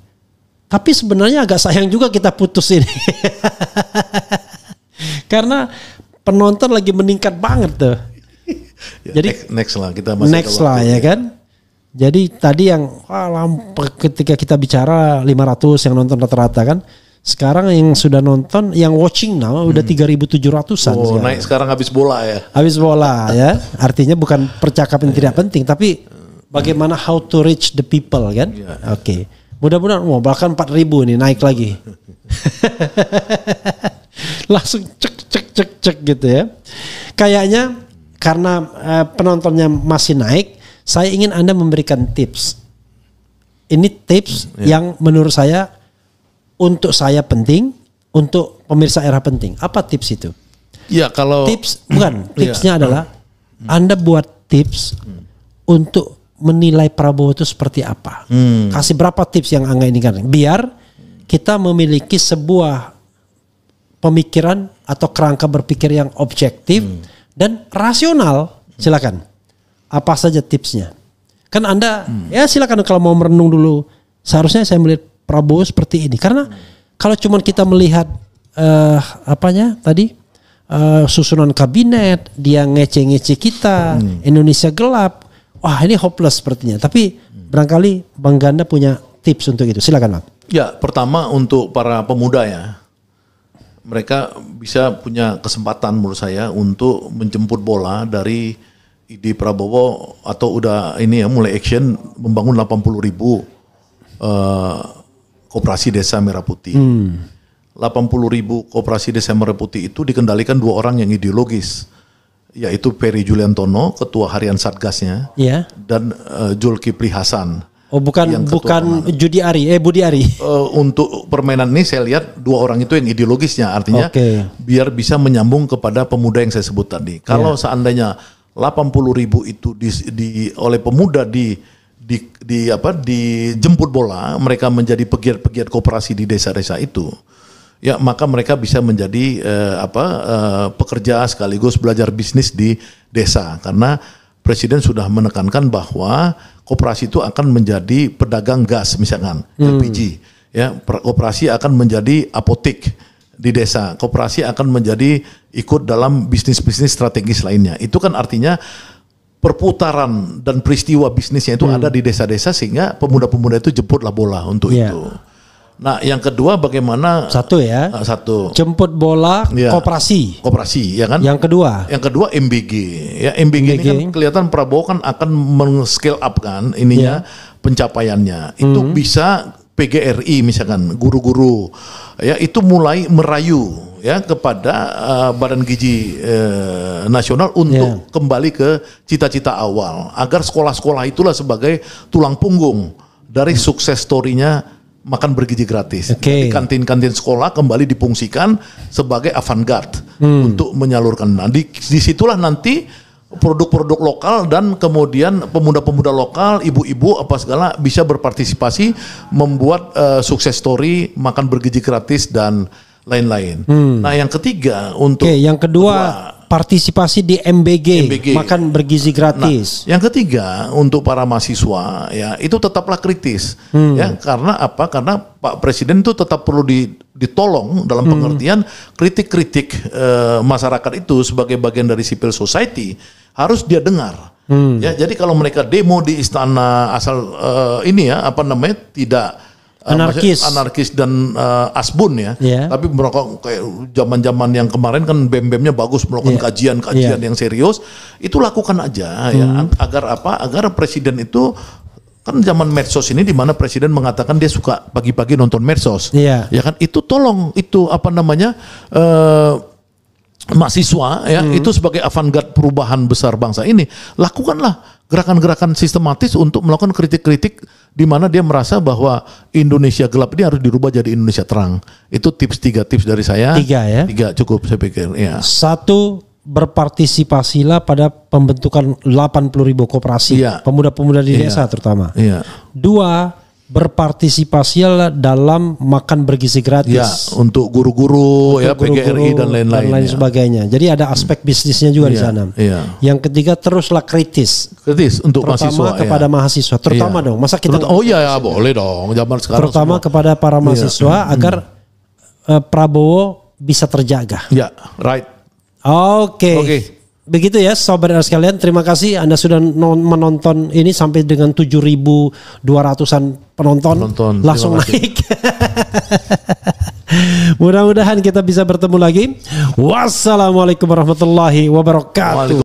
Tapi sebenarnya agak sayang juga kita putus ini. Karena penonton lagi meningkat banget tuh. Ya, jadi next lah kita masih next lah ya kan. Jadi tadi yang ketika kita bicara 500 yang nonton rata-rata kan. Sekarang yang sudah nonton, yang watching now udah 3.700-an. Oh, naik sekarang habis bola ya. Habis bola ya. Artinya bukan percakapan yang tidak penting, tapi bagaimana how to reach the people kan. Oke. Mudah-mudahan bahkan 4.000 nih naik lagi. Langsung cek gitu ya. Kayaknya karena penontonnya masih naik, saya ingin Anda memberikan tips. Ini tips yang menurut saya untuk saya penting, untuk pemirsa era penting. Apa tips itu? Ya kalau tips bukan tipsnya adalah Anda buat tips untuk menilai Prabowo itu seperti apa. Kasih berapa tips yang Angga ini kan, biar kita memiliki sebuah pemikiran atau kerangka berpikir yang objektif dan rasional. Silakan. Apa saja tipsnya? Kan Anda ya silakan kalau mau merenung dulu. Seharusnya saya melihat Prabowo seperti ini, karena kalau cuma kita melihat susunan kabinet, dia ngece-ngece kita, Indonesia gelap, wah ini hopeless sepertinya. Tapi barangkali Bang Ganda punya tips untuk itu, silakan Bang. Ya, pertama untuk para pemuda ya, mereka bisa punya kesempatan menurut saya untuk menjemput bola dari ide Prabowo atau udah ini ya mulai action membangun 80.000 koperasi desa Merah Putih. 80.000 koperasi desa Merah Putih itu dikendalikan dua orang yang ideologis, yaitu Ferry Juliantono, ketua harian Satgasnya, dan Zulkifli Hasan. Oh bukan Budi Ari. Untuk permainan ini saya lihat dua orang itu yang ideologisnya, artinya biar bisa menyambung kepada pemuda yang saya sebut tadi. Kalau seandainya 80.000 itu oleh pemuda dijemput bola, mereka menjadi pegiat-pegiat koperasi di desa-desa itu, ya maka mereka bisa menjadi pekerja sekaligus belajar bisnis di desa, karena Presiden sudah menekankan bahwa koperasi itu akan menjadi pedagang gas misalkan LPG, ya koperasi akan menjadi apotek di desa, koperasi akan menjadi ikut dalam bisnis-bisnis strategis lainnya. Itu kan artinya perputaran dan peristiwa bisnisnya itu ada di desa-desa, sehingga pemuda-pemuda itu jemputlah bola untuk itu. Nah, yang kedua bagaimana satu jemput bola koperasi, ya kan? Yang kedua MBG. Ya MBG ini kan kelihatan Prabowo kan akan men-scale up kan ininya pencapaiannya. Itu bisa PGRI misalkan guru-guru ya itu mulai merayu ya kepada Badan Gizi Nasional untuk kembali ke cita-cita awal, agar sekolah-sekolah itulah sebagai tulang punggung dari sukses story-nya makan bergizi gratis. Jadi kantin-kantin sekolah kembali difungsikan sebagai avant-garde untuk menyalurkan. Nah, disitulah nanti produk-produk lokal dan kemudian pemuda-pemuda lokal, ibu-ibu apa segala bisa berpartisipasi membuat sukses story makan bergizi gratis dan lain-lain. Nah, yang ketiga untuk yang kedua partisipasi di MBG makan bergizi gratis. Nah, yang ketiga untuk para mahasiswa ya itu tetaplah kritis ya, karena apa? Karena Pak Presiden itu tetap perlu ditolong dalam pengertian kritik-kritik masyarakat itu sebagai bagian dari civil society harus dia dengar. Ya, jadi kalau mereka demo di istana asal tidak anarkis dan asbun ya. Tapi merokok kayak zaman-zaman yang kemarin kan BEM-BEM-nya bagus melakukan kajian-kajian yang serius, itu lakukan aja ya, agar presiden itu kan zaman medsos ini di mana presiden mengatakan dia suka pagi-pagi nonton medsos. Ya kan itu tolong itu mahasiswa ya itu sebagai avant-garde perubahan besar bangsa ini, lakukanlah gerakan-gerakan sistematis untuk melakukan kritik-kritik di mana dia merasa bahwa Indonesia gelap ini harus dirubah jadi Indonesia terang. Itu tiga tips dari saya. Tiga cukup saya pikir ya. Satu, berpartisipasilah pada pembentukan 80.000 koperasi pemuda-pemuda di desa terutama. Dua, berpartisipasi dalam makan bergizi gratis. Ya, untuk guru-guru, ya, PGRI dan lain-lain. Dan lain sebagainya. Jadi ada aspek bisnisnya juga di sana. Yang ketiga, teruslah kritis. Kritis untuk mahasiswa. Terutama kepada mahasiswa. Terutama dong. Masa kita boleh dong. Zaman sekarang. Terutama kepada para mahasiswa agar Prabowo bisa terjaga. Ya, right. Oke. Begitu ya sobat sekalian, terima kasih Anda sudah menonton ini sampai dengan 7.200-an penonton langsung naik. Mudah-mudahan kita bisa bertemu lagi. Wassalamualaikum warahmatullahi wabarakatuh.